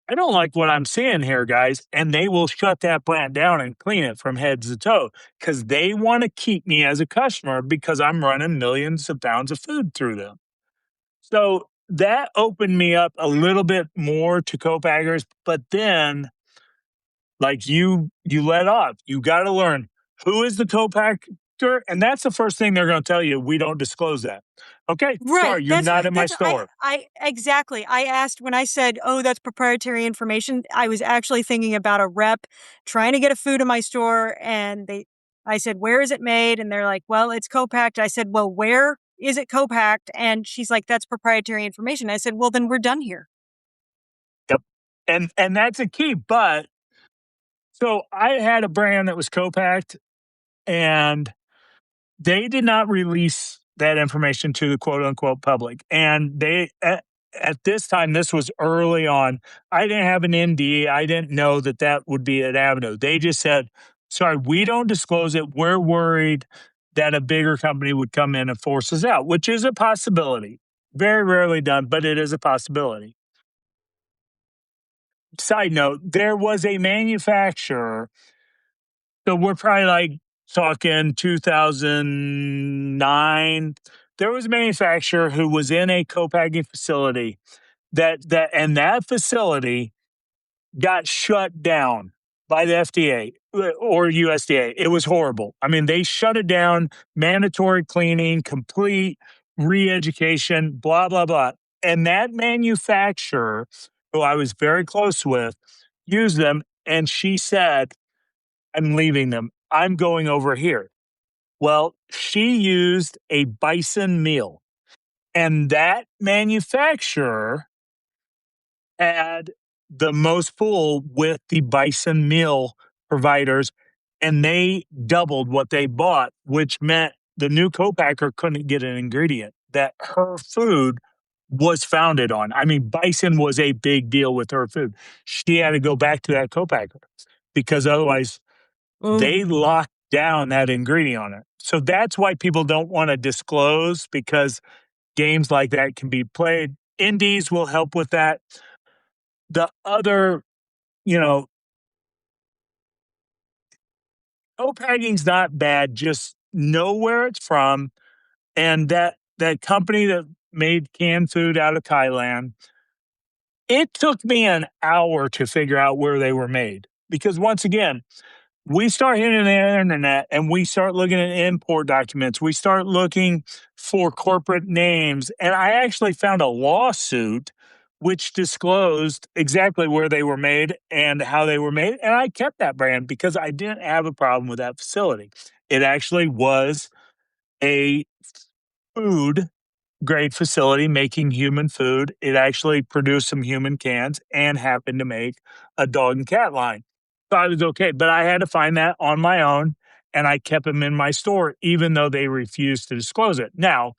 I don't like what I'm seeing here, guys. And they will shut that plant down and clean it from head to toe because they want to keep me as a customer because I'm running millions of pounds of food through them. So that opened me up a little bit more to co-packers. But then, like you let off, you got to learn who is the co-packer. And that's the first thing they're going to tell you. We don't disclose that. Okay, Right. sorry, you're not in my That's store. I exactly. I asked when I said, "Oh, that's proprietary information." I was actually thinking about a rep trying to get a food in my store, and I said, "Where is it made?" And they're like, "Well, it's co-packed." I said, "Well, where is it co-packed?" And she's like, "That's proprietary information." I said, "Well, then we're done here." Yep. And that's a key. But so I had a brand that was co-packed and they did not release that information to the quote unquote public. And at this time, this was early on. I didn't have an ND. I didn't know that that would be an avenue. They just said, sorry, we don't disclose it. We're worried that a bigger company would come in and force us out, which is a possibility. Very rarely done, but it is a possibility. Side note, there was a manufacturer. So we're probably like talking 2009. There was a manufacturer who was in a co-packing facility that facility got shut down by the FDA or USDA. It was horrible. I mean, they shut it down, mandatory cleaning, complete re-education, blah, blah, blah. And that manufacturer, who I was very close with, used them. And she said, I'm leaving them. I'm going over here. Well, she used a bison meal, and that manufacturer had the most pull with the bison meal providers, and they doubled what they bought, which meant the new co-packer couldn't get an ingredient that her food was founded on. I mean, bison was a big deal with her food. She had to go back to that co-packer because otherwise they locked down that ingredient on it. So that's why people don't want to disclose because games like that can be played. Indies will help with that. The other, you know, co-packing's not bad. Just know where it's from. And that company that made canned food out of Thailand, it took me an hour to figure out where they were made. Because once again, we start hitting the internet and we start looking at import documents. We start looking for corporate names. And I actually found a lawsuit which disclosed exactly where they were made and how they were made. And I kept that brand because I didn't have a problem with that facility. It actually was a food grade facility making human food. It actually produced some human cans and happened to make a dog and cat line. So I was okay, but I had to find that on my own and I kept them in my store, even though they refused to disclose it. Now,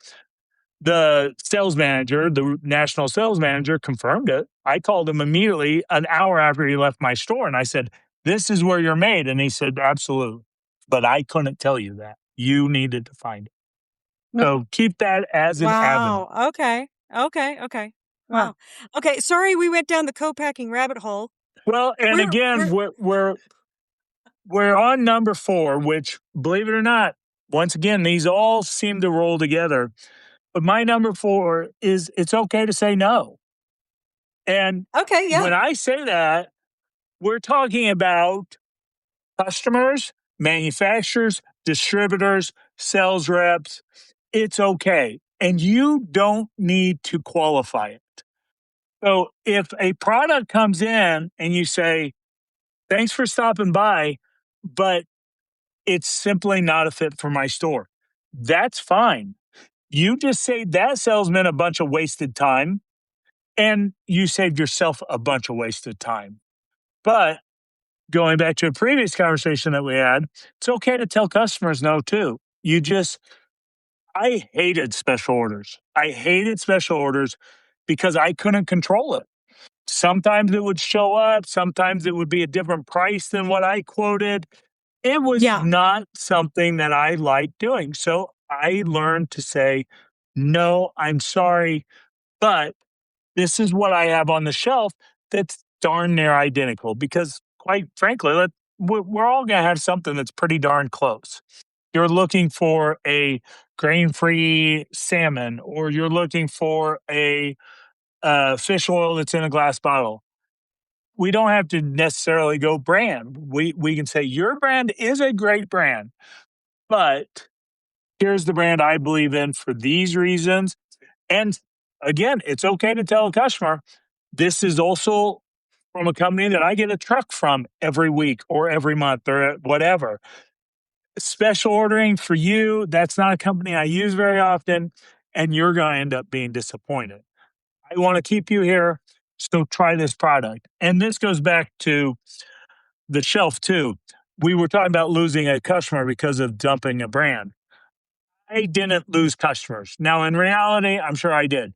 the sales manager, the national sales manager confirmed it. I called him immediately an hour after he left my store and I said, this is where you're made. And he said, absolutely. But I couldn't tell you that. You needed to find it. So keep that as an avenue. Wow. Okay. Huh. Wow. Okay, sorry we went down the co-packing rabbit hole. Well, and We're again, we're on number 4, which, believe it or not, once again, these all seem to roll together. But my number 4 is it's okay to say no. And okay, yeah. when I say that, we're talking about customers, manufacturers, distributors, sales reps. it's okay. And you don't need to qualify it. So if a product comes in and you say, thanks for stopping by, but it's simply not a fit for my store, that's fine. You just saved that salesman a bunch of wasted time and you saved yourself a bunch of wasted time. But going back to a previous conversation that we had, it's okay to tell customers no too. I hated special orders. I hated special orders because I couldn't control it. Sometimes it would show up, sometimes it would be a different price than what I quoted. It was Yeah. not something that I liked doing. So I learned to say, no, I'm sorry, but this is what I have on the shelf that's darn near identical because, quite frankly, we're all going to have something that's pretty darn close. You're looking for a grain-free salmon, or you're looking for a fish oil that's in a glass bottle. We don't have to necessarily go brand. We can say your brand is a great brand, but here's the brand I believe in for these reasons. And again, it's okay to tell a customer this is also from a company that I get a truck from every week or every month or whatever. Special ordering for you, that's not a company I use very often, and you're going to end up being disappointed. I want to keep you here, so try this product. And this goes back to the shelf too. We were talking about losing a customer because of dumping a brand. I didn't lose customers. Now, in reality, I'm sure I did.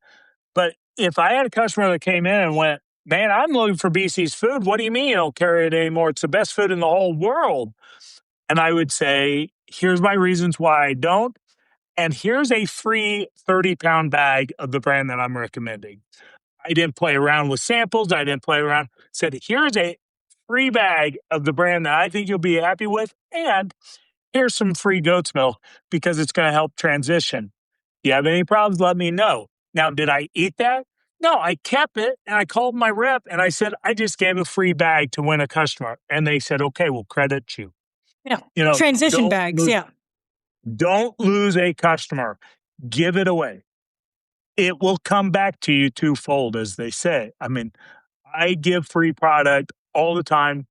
But if I had a customer that came in and went, man, I'm looking for BC's food. What do you mean you don't carry it anymore? It's the best food in the whole world. And I would say, here's my reasons why I don't. And here's a free 30-pound bag of the brand that I'm recommending. I didn't play around with samples. I didn't play around. Said, here's a free bag of the brand that I think you'll be happy with. And here's some free goat's milk because it's going to help transition. You have any problems, let me know. Now, did I eat that? No, I kept it and I called my rep and I said, I just gave a free bag to win a customer. And they said, okay, we'll credit you. Yeah. You know, Transition bags. Yeah. don't lose a customer. Give it away. It will come back to you twofold, as they say. I mean, I give free product all the time,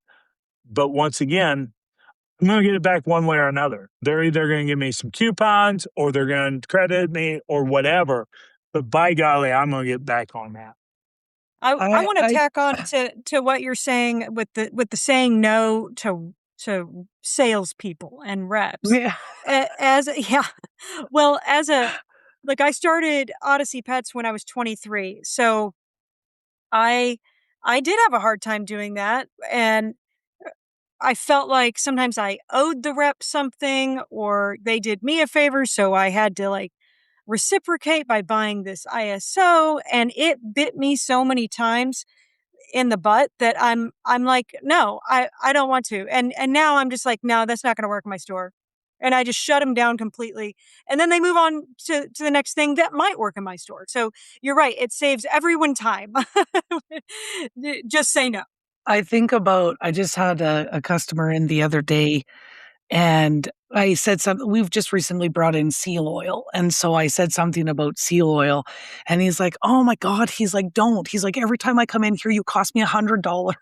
but once again, I'm going to get it back one way or another. They're either going to give me some coupons or they're going to credit me or whatever. But by golly, I'm going to get back on that. I want to I tack on to what you're saying with the saying no to salespeople and reps. yeah. Well, I started Odyssey Pets when I was 23, so I did have a hard time doing that, and I felt like sometimes I owed the rep something, or they did me a favor, so I had to reciprocate by buying this ISO, and it bit me so many times in the butt that I'm like, no, I don't want to. And now I'm just like, no, that's not going to work in my store. And I just shut them down completely. And then they move on to the next thing that might work in my store. So you're right. It saves everyone time. Just say no. I think about, I just had a customer in the other day and I said something, we've just recently brought in seal oil. And so I said something about seal oil and he's like, oh my God. He's like, don't. He's like, every time I come in here, you cost me $100.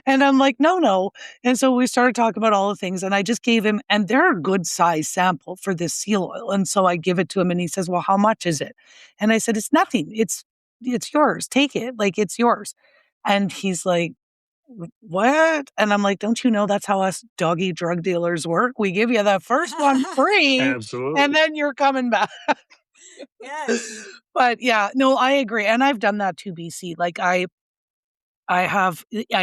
And I'm like, no. And so we started talking about all the things and I just gave him, and they're a good size sample for this seal oil. And so I give it to him and he says, well, how much is it? And I said, it's nothing. It's yours. Take it. Like, it's yours. And he's like, what? And I'm like, don't you know that's how us doggy drug dealers work? We give you the first one free Absolutely. and then you're coming back. Yes. But yeah, no, I agree. And I've done that too, BC. Like I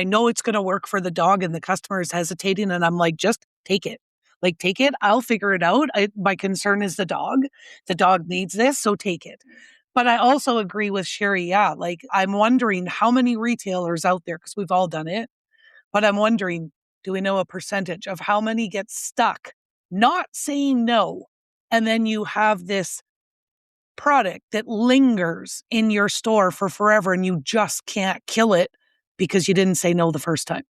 know it's going to work for the dog and the customer is hesitating and I'm like, just take it. Like, take it. I'll figure it out. My concern is the dog. The dog needs this, so take it. But I also agree with Sherry. Yeah, like I'm wondering how many retailers out there, because we've all done it, but I'm wondering, do we know a percentage of how many get stuck not saying no? And then you have this product that lingers in your store for forever and you just can't kill it because you didn't say no the first time.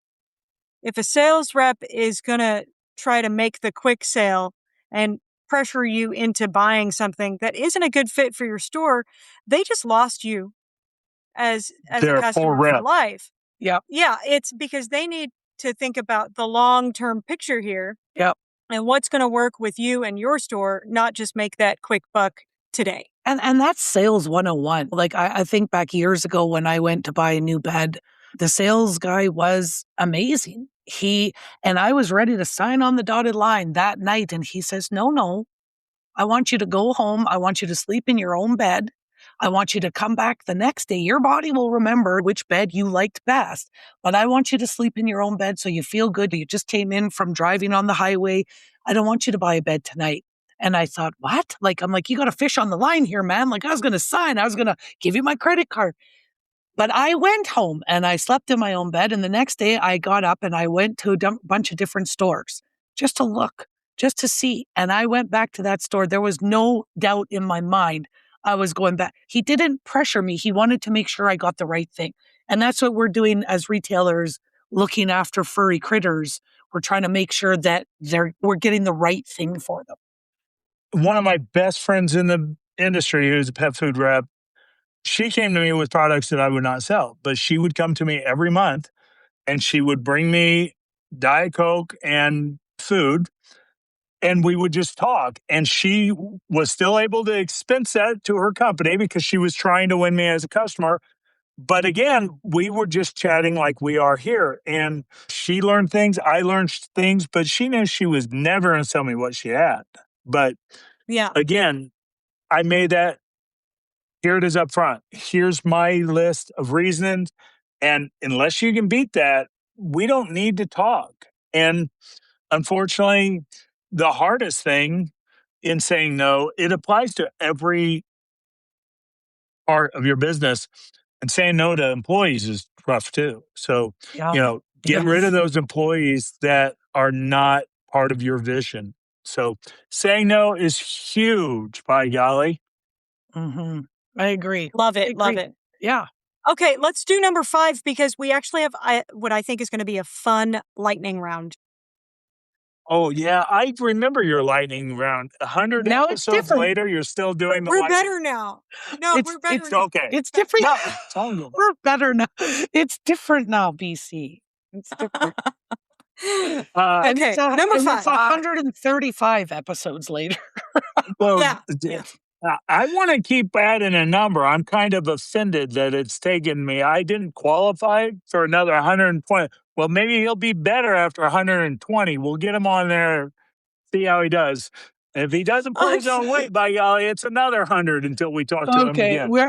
If a sales rep is going to try to make the quick sale and pressure you into buying something that isn't a good fit for your store, they just lost you as a They're a poor customer for rep. life. Yep. Yeah, it's because they need to think about the long-term picture here Yep. and what's going to work with you and your store, not just make that quick buck today. And that's sales 101. Like I think back years ago when I went to buy a new bed, the sales guy was amazing. And I was ready to sign on the dotted line that night. And he says, no, I want you to go home. I want you to sleep in your own bed. I want you to come back the next day. Your body will remember which bed you liked best, but I want you to sleep in your own bed so you feel good. You just came in from driving on the highway. I don't want you to buy a bed tonight. And I thought, what? I'm like, you got a fish on the line here, man. Like I was going to sign. I was going to give you my credit card. But I went home and I slept in my own bed. And the next day I got up and I went to a bunch of different stores just to look, just to see. And I went back to that store. There was no doubt in my mind I was going back. He didn't pressure me. He wanted to make sure I got the right thing. And that's what we're doing as retailers, looking after furry critters. We're trying to make sure that we're getting the right thing for them. One of my best friends in the industry, who's a pet food rep, she came to me with products that I would not sell, but she would come to me every month and she would bring me Diet Coke and food, and we would just talk. And she was still able to expense that to her company because she was trying to win me as a customer. But again, we were just chatting like we are here. And she learned things, I learned things, but she knew she was never going to tell me what she had. But Yeah. again, I made that, here it is up front. Here's my list of reasons. And unless you can beat that, we don't need to talk. And unfortunately, the hardest thing in saying no, it applies to every part of your business. And saying no to employees is rough too. So, Yeah. get Yes. rid of those employees that are not part of your vision. So saying no is huge, by golly. Mm-hmm. I agree. Love I it. Love agree. it. Yeah. Okay, let's do number 5 because we actually have what I think is going to be a fun lightning round. Oh, yeah. I remember your lightning round. 100 Now it's episodes different. later, you're still doing the We're lightning. better now. No, It's- we're better It's now. okay. It's different. No, it's all good. We're better now. It's different now, BC. It's different. And Okay, number and 5. it's 135 episodes later. Well, Yeah, yeah. I want to keep adding a number. I'm kind of offended that it's taken me. I didn't qualify for another 120. Well, maybe he'll be better after 120. We'll get him on there, see how he does. If he doesn't pull his own weight, by golly, it's another 100 until we talk to him Okay, again. we're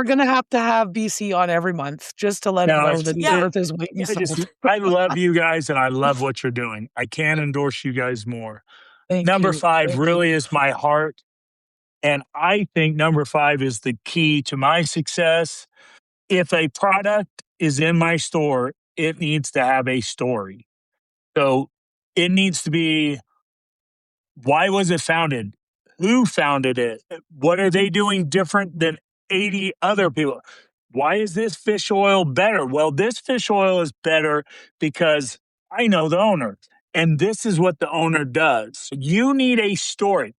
going to have BC on every month just to let him No, know that he's Yeah. worth his weight in salt. I love you guys and I love what you're doing. I can't endorse you guys more. Thank Number you. 5 Thank really you. is my heart. And I think number 5 is the key to my success. If a product is in my store, it needs to have a story. So it needs to be, why was it founded? Who founded it? What are they doing different than 80 other people? Why is this fish oil better? Well, this fish oil is better because I know the owner, and this is what the owner does. You need a story.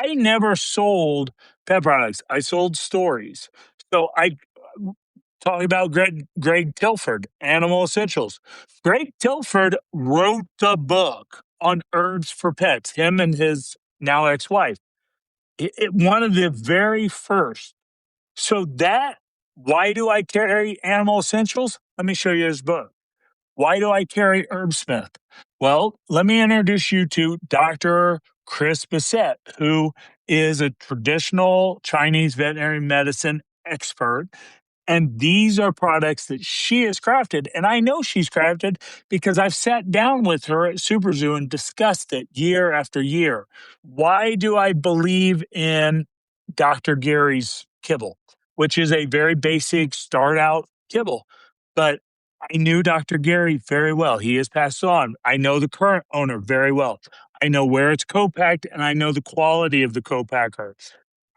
I never sold pet products. I sold stories. So I talking about Greg Tilford, Animal Essentials. Greg Tilford wrote the book on herbs for pets, him and his now ex-wife. One of the very first. So why do I carry Animal Essentials? Let me show you his book. Why do I carry Herbsmith? Well, let me introduce you to Dr. Chris Bissett, who is a traditional Chinese veterinary medicine expert. And these are products that she has crafted. And I know she's crafted because I've sat down with her at Super Zoo and discussed it year after year. Why do I believe in Dr. Gary's kibble, which is a very basic start out kibble? But I knew Dr. Gary very well. He has passed on. I know the current owner very well. I know where it's co-packed and I know the quality of the co-packer.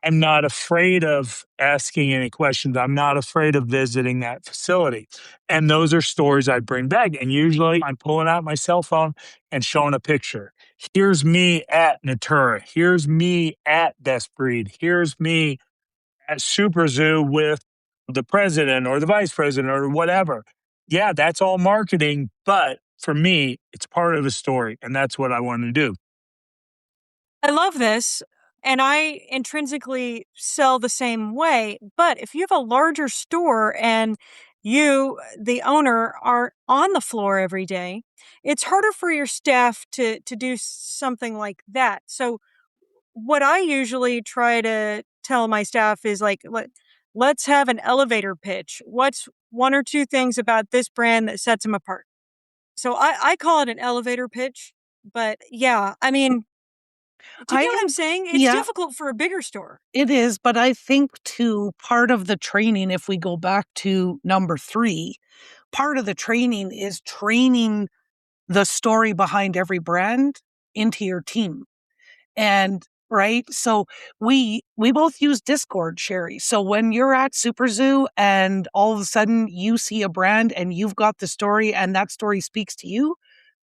I'm not afraid of asking any questions. I'm not afraid of visiting that facility. And those are stories I bring back. And usually I'm pulling out my cell phone and showing a picture. Here's me at Natura. Here's me at Best Breed. Here's me at Super Zoo with the president or the vice president or whatever. Yeah, that's all marketing. But for me, it's part of the story. And that's what I want to do. I love this. And I intrinsically sell the same way. But if you have a larger store and you, the owner, are on the floor every day, it's harder for your staff to do something like that. So what I usually try to tell my staff is like, let's have an elevator pitch. What's one or two things about this brand that sets them apart? So I call it an elevator pitch. But yeah, I mean, do you I get what I'm am, saying? It's yeah, difficult for a bigger store. it is. But I think too, part of the training, if we go back to number 3, part of the training is training the story behind every brand into your team. And right, so we both use Discord, Sherry. So when you're at Super Zoo and all of a sudden you see a brand and you've got the story and that story speaks to you,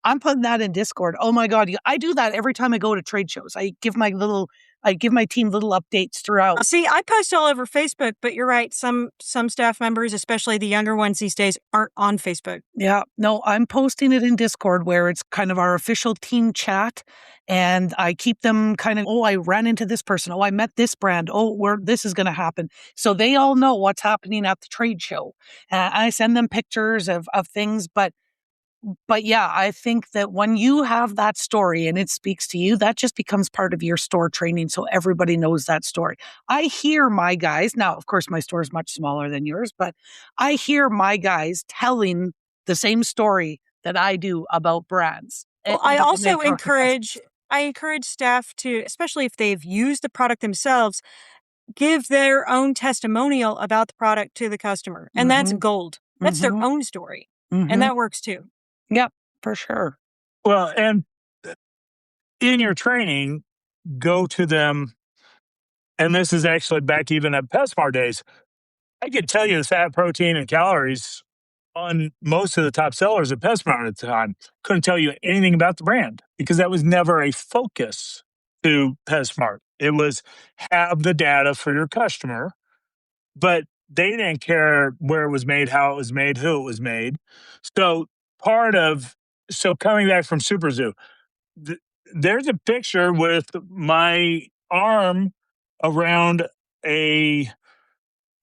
I'm putting that in Discord. Oh my God, I do that every time I go to trade shows. I give my team little updates throughout. See, I post all over Facebook, but you're right. Some staff members, especially the younger ones these days, aren't on Facebook. Yeah, no, I'm posting it in Discord where it's kind of our official team chat. And I keep them kind of, oh, I ran into this person. Oh, I met this brand. Oh, where this is going to happen. So they all know what's happening at the trade show. I send them pictures of things. But yeah, I think that when you have that story and it speaks to you, that just becomes part of your store training. So everybody knows that story. I hear my guys, now, of course, my store is much smaller than yours, but I hear my guys telling the same story that I do about brands. Well, I also encourage staff to, especially if they've used the product themselves, give their own testimonial about the product to the customer. And that's gold. That's their own story. And that works too. Yep, for sure. Well, and in your training, go to them. And this is actually back even at PetSmart days. I could tell you the fat, protein, and calories on most of the top sellers at PetSmart at the time. Couldn't tell you anything about the brand because that was never a focus to PetSmart. It was have the data for your customer, but they didn't care where it was made, how it was made, who it was made. So coming back from Super Zoo, there's a picture with my arm around let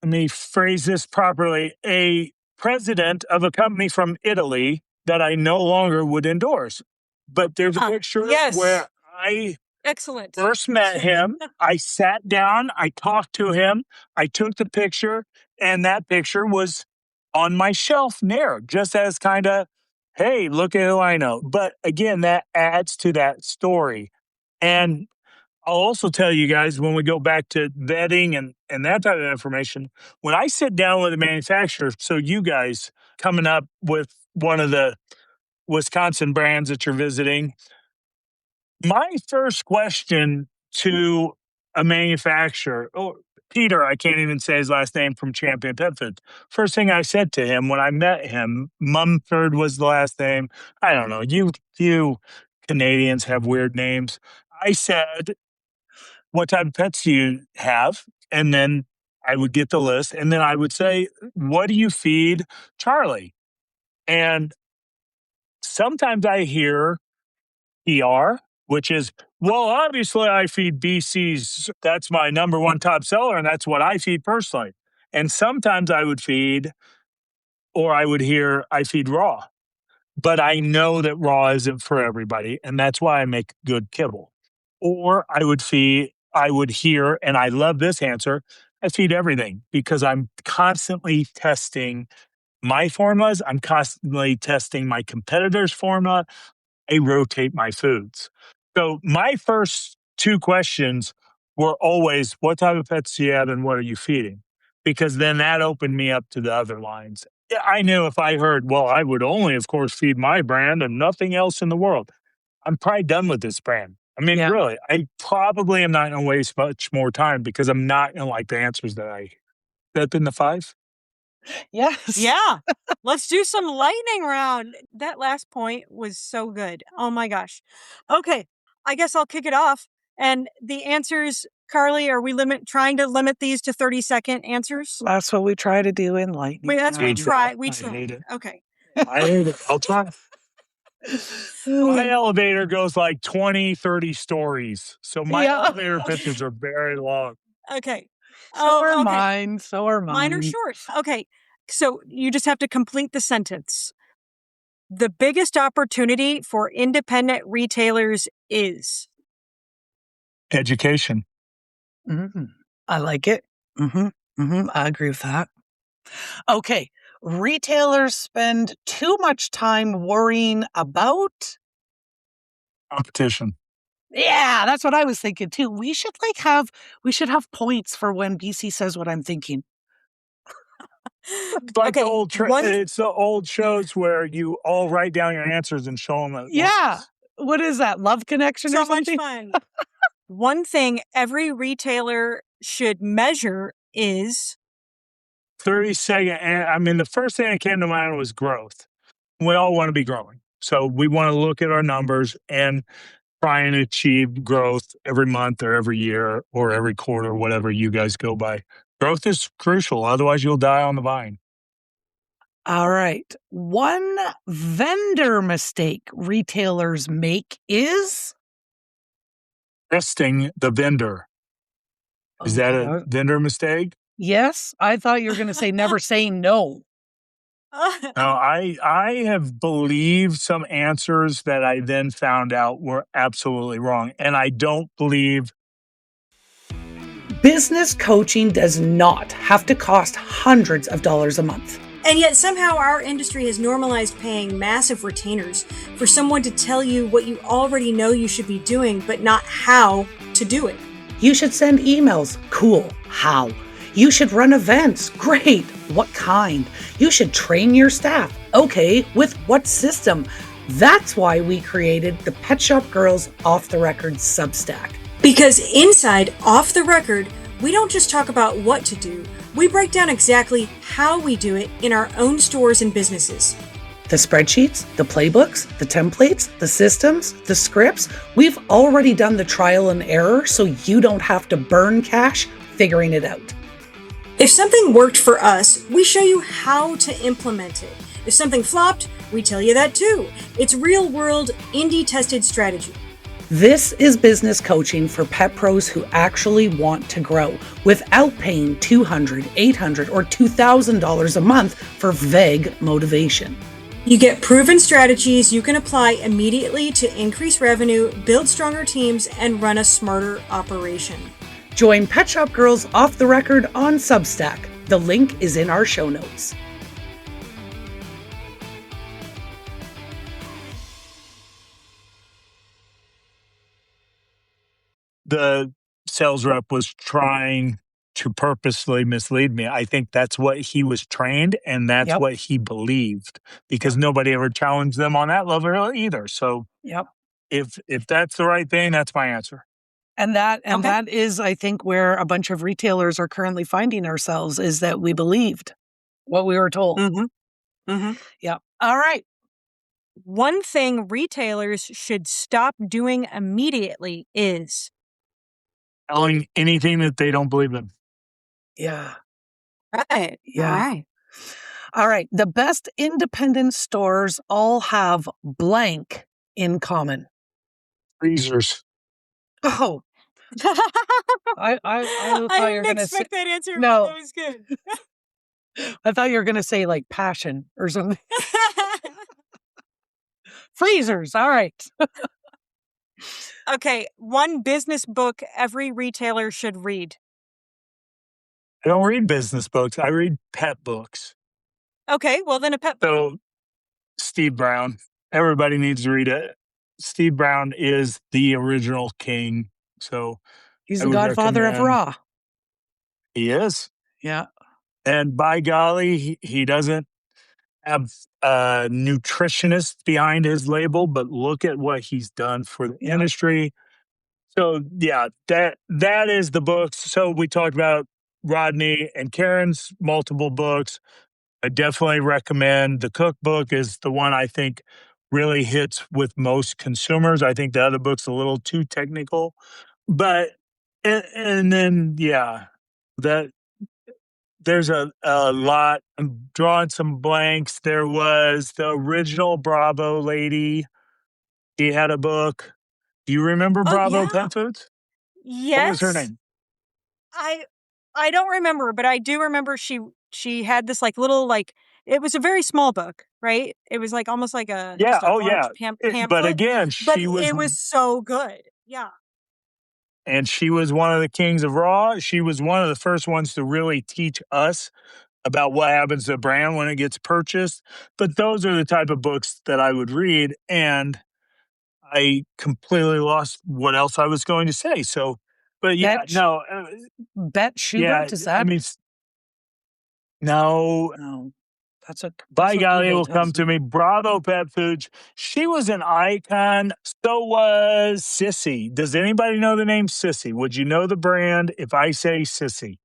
me phrase this properly, a president of a company from Italy that I no longer would endorse. But there's a picture where I Excellent. first met him. I sat down, I talked to him, I took the picture, and that picture was on my shelf there, just as kind of, hey, look at who I know. But again, that adds to that story. And I'll also tell you guys when we go back to vetting and that type of information, when I sit down with a manufacturer, so you guys coming up with one of the Wisconsin brands that you're visiting, my first question to a manufacturer, Peter, I can't even say his last name from Champion Pet Food. First thing I said to him when I met him, Mumford was the last name. I don't know. You Canadians have weird names. I said, what type of pets do you have? And then I would get the list. And then I would say, what do you feed Charlie? And sometimes I hear PR, which is, well, obviously I feed BC's. That's my number one top seller. And that's what I feed personally. And sometimes I would feed, or I would hear, I feed raw. But I know that raw isn't for everybody. And that's why I make good kibble. Or I would hear, and I love this answer, I feed everything because I'm constantly testing my formulas. I'm constantly testing my competitors' formula. I rotate my foods. So my first two questions were always, what type of pets do you have and what are you feeding? Because then that opened me up to the other lines. Yeah, I knew if I heard, well, I would only, of course, feed my brand and nothing else in the world, I'm probably done with this brand. I mean, Yeah. really, I probably am not going to waste much more time because I'm not going to like the answers that I step in the 5. Yes. Yeah. Let's do some lightning round. That last point was so good. Oh my gosh. Okay. I guess I'll kick it off. And the answers, Carly, are we trying to limit these to 30-second answers? That's what we try to do in lightning. Wait, that's what we Hate try. that. We I try. hate it. Okay. I hate it. I'll try. My elevator goes like 20, 30 stories. So my Yeah. elevator pitches are very long. Okay. So are okay. mine. So are Mine are mine. short. Okay. So you just have to complete the sentence. The biggest opportunity for independent retailers is. Education. I like it. I agree with that. Okay. Retailers spend too much time worrying about. Competition. Yeah, that's what I was thinking too. We should have points for when BC says what I'm thinking. It's like Okay, it's the old shows where you all write down your answers and show them at Yeah. once. What is that? Love Connection So or much something? fun. One thing every retailer should measure is. 30-second. I mean, the first thing that came to mind was growth. We all want to be growing. So we want to look at our numbers and try and achieve growth every month or every year or every quarter, whatever you guys go by. Growth is crucial. Otherwise, you'll die on the vine. All right. One vendor mistake retailers make is. Testing the vendor. Is that Okay. a vendor mistake? Yes. I thought you were going to say never saying no. No, I have believed some answers that I then found out were absolutely wrong. And I don't believe Business coaching does not have to cost hundreds of dollars a month. And yet somehow our industry has normalized paying massive retainers for someone to tell you what you already know you should be doing, but not how to do it. You should send emails. Cool. How? You should run events. Great. What kind? You should train your staff. Okay. With what system? That's why we created the Pet Shop Girls Off the Record Substack. Because inside Off the Record, we don't just talk about what to do, we break down exactly how we do it in our own stores and businesses. The spreadsheets, the playbooks, the templates, the systems, the scripts, we've already done the trial and error so you don't have to burn cash figuring it out. If something worked for us, we show you how to implement it. If something flopped, we tell you that too. It's real-world, indie-tested strategy. This is business coaching for pet pros who actually want to grow without paying $200, $800, or $2,000 a month for vague motivation. You get proven strategies you can apply immediately to increase revenue, build stronger teams, and run a smarter operation. Join Pet Shop Girls Off the Record on Substack. The link is in our show notes. the sales rep was trying to purposely mislead me. I think that's what he was trained and that's Yep. what he believed because nobody ever challenged them on that level either. So Yep. if that's the right thing, that's my answer. And that Okay. is, I think, where a bunch of retailers are currently finding ourselves is that we believed what we were told. Yeah. All right. One thing retailers should stop doing immediately is. Telling anything that they don't believe in. Yeah. Right. Yeah. All right. All right. The best independent stores all have blank in common. Freezers. Oh, I I thought you were didn't going to say, expect that answer. but No. That was good. I thought you were going to say like passion or something. Freezers. All right. Okay. One business book every retailer should read. I don't read business books. I read pet books. Okay. Well, then a pet. So Steve Brown, everybody needs to read it. Steve Brown is the original king. So He's I the would godfather of recommend- Raw. He is. Yeah. And by golly, he doesn't have a nutritionist behind his label, but look at what he's done for the Yeah. industry. So yeah, that is the books. So we talked about Rodney and Karen's multiple books. I definitely recommend the cookbook is the one I think really hits with most consumers. I think the other book's a little too technical, but and then yeah, that there's a lot. I'm drawing some blanks. There was the original Bravo lady. She had a book. Do you remember Oh Bravo yeah. Pet Foods? What was her Yes. name? I I don't remember, but I do remember she had this like little like it was a very small book, right? It was like almost like a Yeah. just a Oh yeah. large But pamphlet, again, but it was so good. Yeah. she was one of the kings of Raw. She was one of the first ones to really teach us about what happens to a brand when it gets purchased. But those are the type of books that I would read. And I completely lost what else I was going to say. So, but yeah, Bet, no, Bet Schubert, yeah, does I that? mean, no, No, that's by what golly, it Google will come tells to me. me. Bravo Pet Foods. She was an icon. So was Sissy. Does anybody know the name Sissy? Would you know the brand if I say Sissy?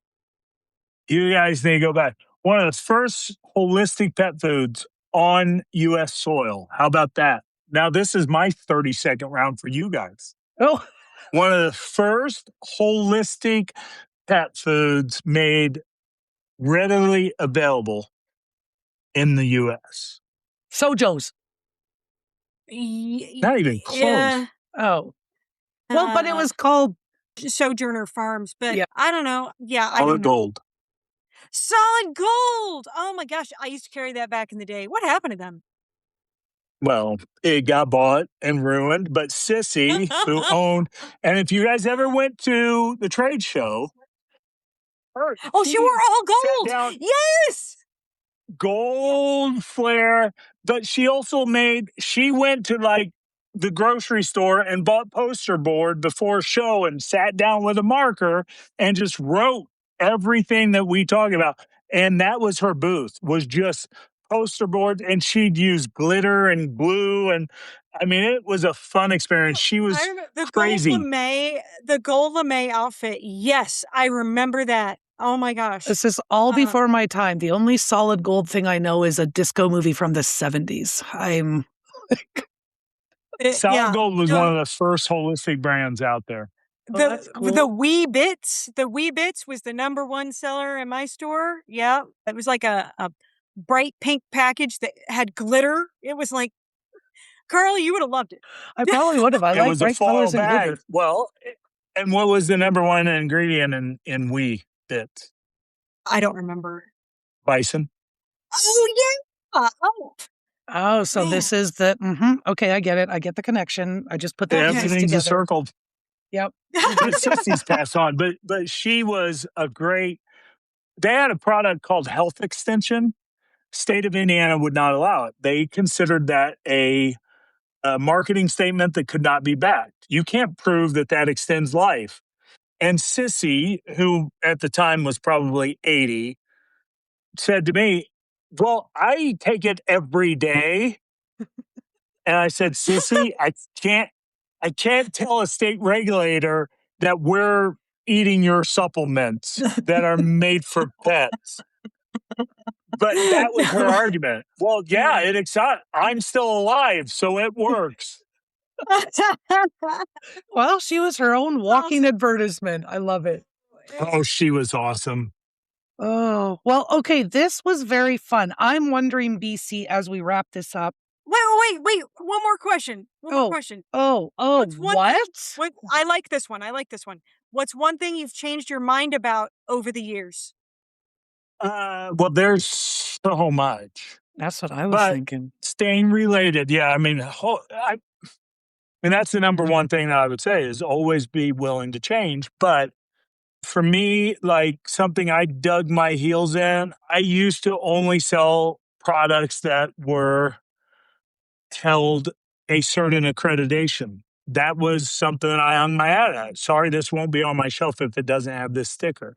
You guys need to go back. One of the first holistic pet foods on U.S. soil. How about that? Now, this is my 30-second round for you guys. Oh, One of the first holistic pet foods made readily available in the U.S. Sojo's. Not even close. Yeah. Oh, well, but it Uh, was called, Sojourner Farms, but yeah. I don't know. Yeah, I Solid don't know. gold. Solid Gold. Oh my gosh, I used to carry that back in the day. What happened to them? Well, it got bought and ruined, but Sissy, who owned, and if you guys ever went to the trade show, Oh, she she wore all sat gold. down Yes. gold flare, but she went to like the grocery store and bought poster board before show and sat down with a marker and just wrote everything that we talk about. And that was her booth, was just poster board, and she'd use glitter and glue. And I mean, it was a fun experience. She I was remember crazy. the gold lame outfit. Yes, I remember that. Oh my gosh. This is all Uh, before my time. The only solid gold thing I know is a disco movie from the 70s. Solid yeah. Gold was one The of the first holistic brands out there. Oh, that's the cool. the Wee Bits was the number one seller in my store. Yeah, it was like a bright pink package that had glitter. It was like Carly, you would have loved it. I probably would have. I It like was a bright foil colors and bag. glitter. Well, and what was the number one ingredient in Wee Bits? I don't remember. Bison. Oh yeah. Oh Oh, so man. this is okay, I get it. I get the connection. I just put the Okay. pieces Everything's a together. circle. Yep. But Sissy's passed on. But she was a great. They had a product called Health Extension. State of Indiana would not allow it. They considered that a marketing statement that could not be backed. You can't prove that that extends life. And Sissy, who at the time was probably 80, said to me, "Well, I take it every day." And I said, "Sissy, I can't tell a state regulator that we're eating your supplements that are made for pets." But that was her argument. Well, yeah, it excites. I'm still alive, so it works. Well, she was her own walking advertisement. I love it. Oh, she was awesome. Oh, well, okay. This was very fun. I'm wondering, BC, as we wrap this up. Wait. One more question. One more Oh, question. oh, What's one thing? what? I like this one. I like this one. What's one thing you've changed your mind about over the years? Well, there's so much, That's what I was but thinking. staying related. Yeah, I mean, that's the number one thing that I would say is always be willing to change. But for me, like something I dug my heels in, I used to only sell products that were held a certain accreditation. That was something I hung my hat at. Sorry, this won't be on my shelf if it doesn't have this sticker.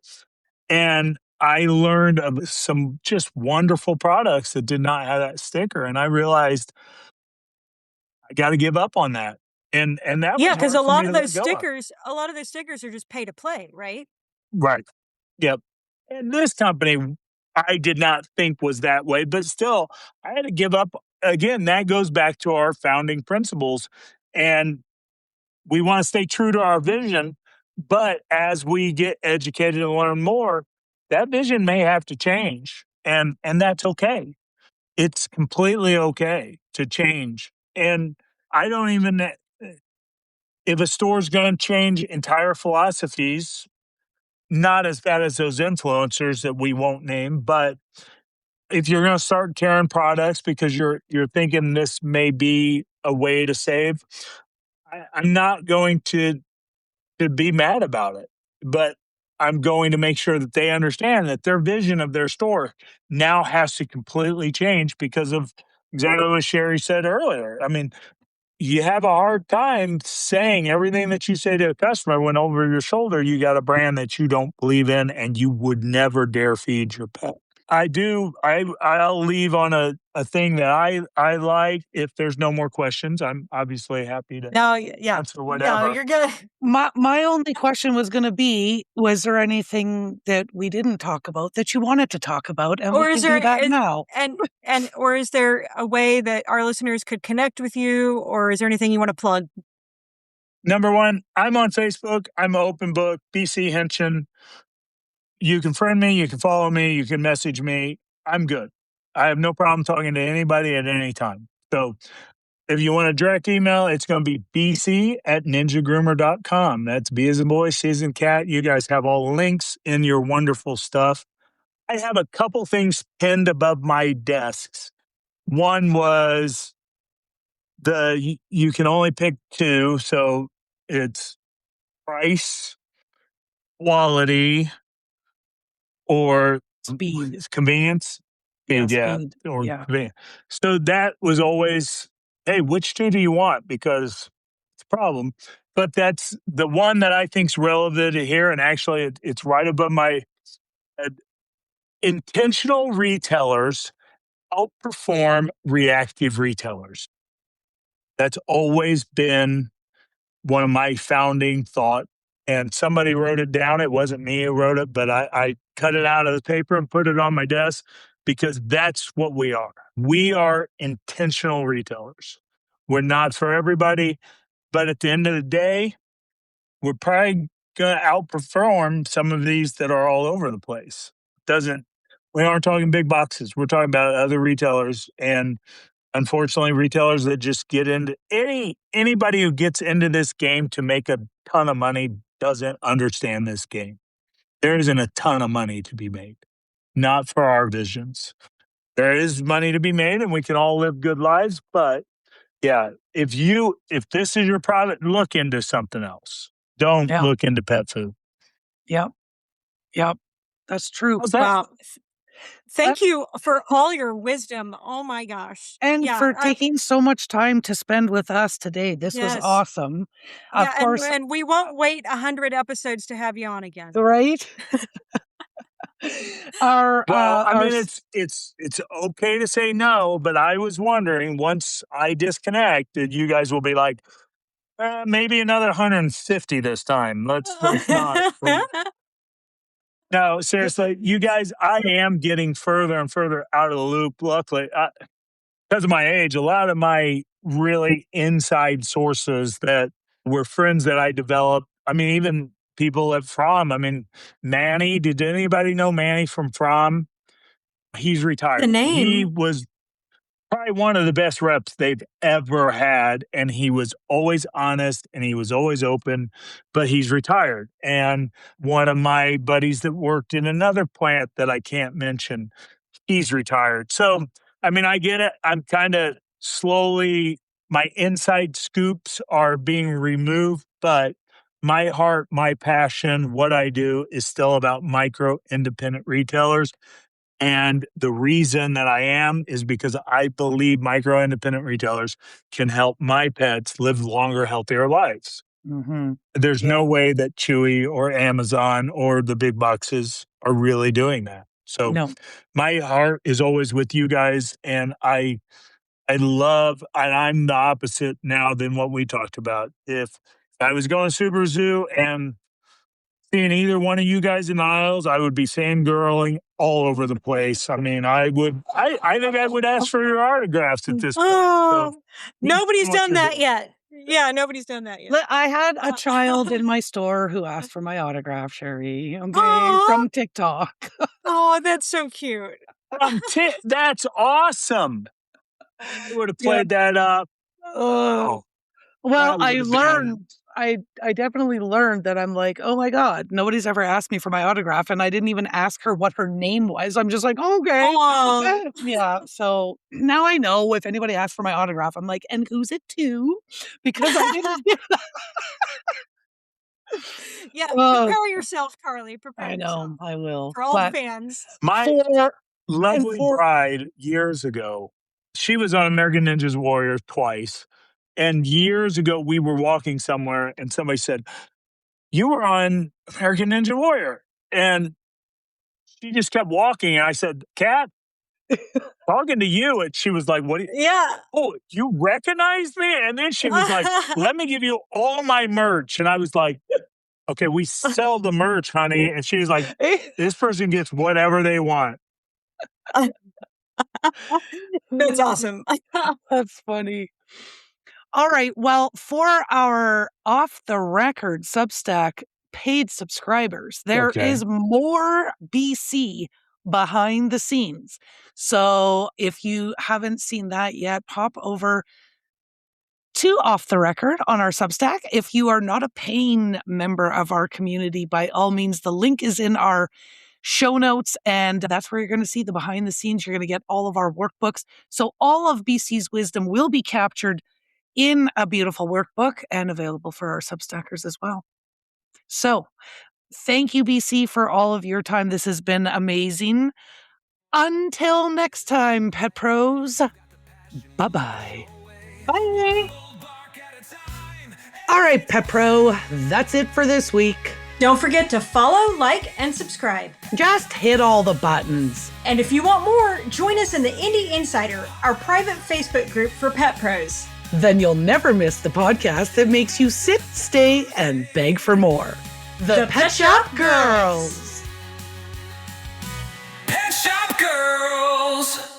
And I learned of some just wonderful products that did not have that sticker. And I realized I got to give up on that. And that Yeah, was because a hard for me lot to of let those go of. stickers are just pay to play, right? Right. Yep. And this company, I did not think was that way, but still, I had to give up. Again, that goes back to our founding principles. And we want to stay true to our vision. But as we get educated and learn more, that vision may have to change. And that's okay. It's completely okay to change. And I don't even, if a store's going to change entire philosophies, not as bad as those influencers that we won't name, but if you're going to start carrying products because you're thinking this may be a way to save, I'm not going to be mad about it, but I'm going to make sure that they understand that their vision of their store now has to completely change because of exactly what Sherry said earlier. I mean, you have a hard time saying everything that you say to a customer when over your shoulder you got a brand that you don't believe in and you would never dare feed your pet. I do. I'll leave on a thing that I like. If there's no more questions, I'm obviously happy to No, yeah. answer No, whatever. you're good. My only question was going to be, was there anything that we didn't talk about that you wanted to talk about? And we Or can do that now. or is there a way that our listeners could connect with you, or is there anything you want to plug? Number one, I'm on Facebook. I'm an open book, BC Henschen. You can friend me, you can follow me, you can message me. I'm good. I have no problem talking to anybody at any time. So if you want a direct email, it's going to be bc@ninjagroomer.com. That's B as in boy, C as in cat. You guys have all the links in your wonderful stuff. I have a couple things pinned above my desks. One was you can only pick two. So it's price, quality, or Speed. it's convenience. Yeah, Yeah, speed. or Yeah. convenience. So that was always, hey, which two do you want? Because it's a problem. But that's the one that I think's relevant here, and actually, it's right above my uh, intentional retailers outperform reactive retailers. That's always been one of my founding thought. And somebody wrote it down. It wasn't me who wrote it, but I cut it out of the paper and put it on my desk because that's what we are. We are intentional retailers. We're not for everybody, but at the end of the day, we're probably going to outperform some of these that are all over the place. Doesn't We aren't talking big boxes. We're talking about other retailers, and unfortunately, retailers that just get into anybody who gets into this game to make a ton of money doesn't understand this game. There isn't a ton of money to be made, not for our visions. There is money to be made, and we can all live good lives. But yeah, if this is your product, look into something else. Don't Yeah. look into pet food. Yep. Yep. That's true. How's that? Wow. Thank Uh, you for all your wisdom. Oh my gosh. And Yeah. for taking so much time to spend with us today. This was Yes. awesome. Yeah, Of course, and we won't wait 100 episodes to have you on again. right? Well, I Our mean, it's okay to say no, but I was wondering once I disconnect, that you guys will be like, maybe another 150 this time. Let's not. No, seriously, you guys, I am getting further and further out of the loop. Luckily, because of my age, a lot of my really inside sources that were friends that I developed. I mean, even people at From. I mean, Manny. Did anybody know Manny from From? He's The retired. He name. was probably one of the best reps they've ever had, and he was always honest and he was always open, but he's retired. And one of my buddies that worked in another plant that I can't mention, he's retired. So, I mean, I get it. I'm kind of slowly, my inside scoops are being removed, but my heart, my passion, what I do is still about micro independent retailers. And the reason that I am is because I believe micro independent retailers can help my pets live longer, healthier lives. Mm-hmm. There's Yeah. no way that Chewy or Amazon or the big boxes are really doing that. So No. my heart is always with you guys. And and I'm the opposite now than what we talked about. If I was going to Super Zoo and seeing either one of you guys in the aisles, I would be fangirling all over the place. I mean, I think I would ask for your autographs at this point. Oh, So, nobody's what done you're that doing. yet. Yeah, nobody's done that yet. I had a child in my store who asked for my autograph, Sherry. Okay, Aw. from TikTok. Oh, that's so cute. That's awesome. I would have Yeah. played that up. Well, That I would've learned. I definitely learned that I'm like, oh my God, nobody's ever asked me for my autograph, and I didn't even ask her what her name was. I'm just like, okay, Aw. yeah. So now I know if anybody asks for my autograph, I'm like, and who's it to? Because I didn't. Yeah, Oh, prepare yourself, Carly. Prepare I yourself know, I will. for all the But fans. My for lovely for bride years ago, she was on American Ninja Warrior twice. And years ago, we were walking somewhere and somebody said, "You were on American Ninja Warrior." And she just kept walking. And I said, "Kat, talking to you." And she was like, "What? Yeah. Oh, you recognized me?" And then she was like, "Let me give you all my merch." And I was like, "Okay, we sell the merch, honey." And she was like, "This person gets whatever they want." That's awesome. That's funny. All right. Well, for our off the record Substack paid subscribers, there Okay. is more BC behind the scenes. So if you haven't seen that yet, pop over to Off the Record on our Substack. If you are not a paying member of our community, by all means, the link is in our show notes, and that's where you're going to see the behind the scenes. You're going to get all of our workbooks. So all of BC's wisdom will be captured in a beautiful workbook and available for our Substackers as well. So thank you, BC, for all of your time. This has been amazing. Until next time, Pet Pros. Bye-bye. Bye. All right, Pet Pro, that's it for this week. Don't forget to follow, like, and subscribe. Just hit all the buttons. And if you want more, join us in the Indie Insider, our private Facebook group for pet pros. Then you'll never miss the podcast that makes you sit, stay, and beg for more. The Pet Shop Girls. Pet Shop Girls.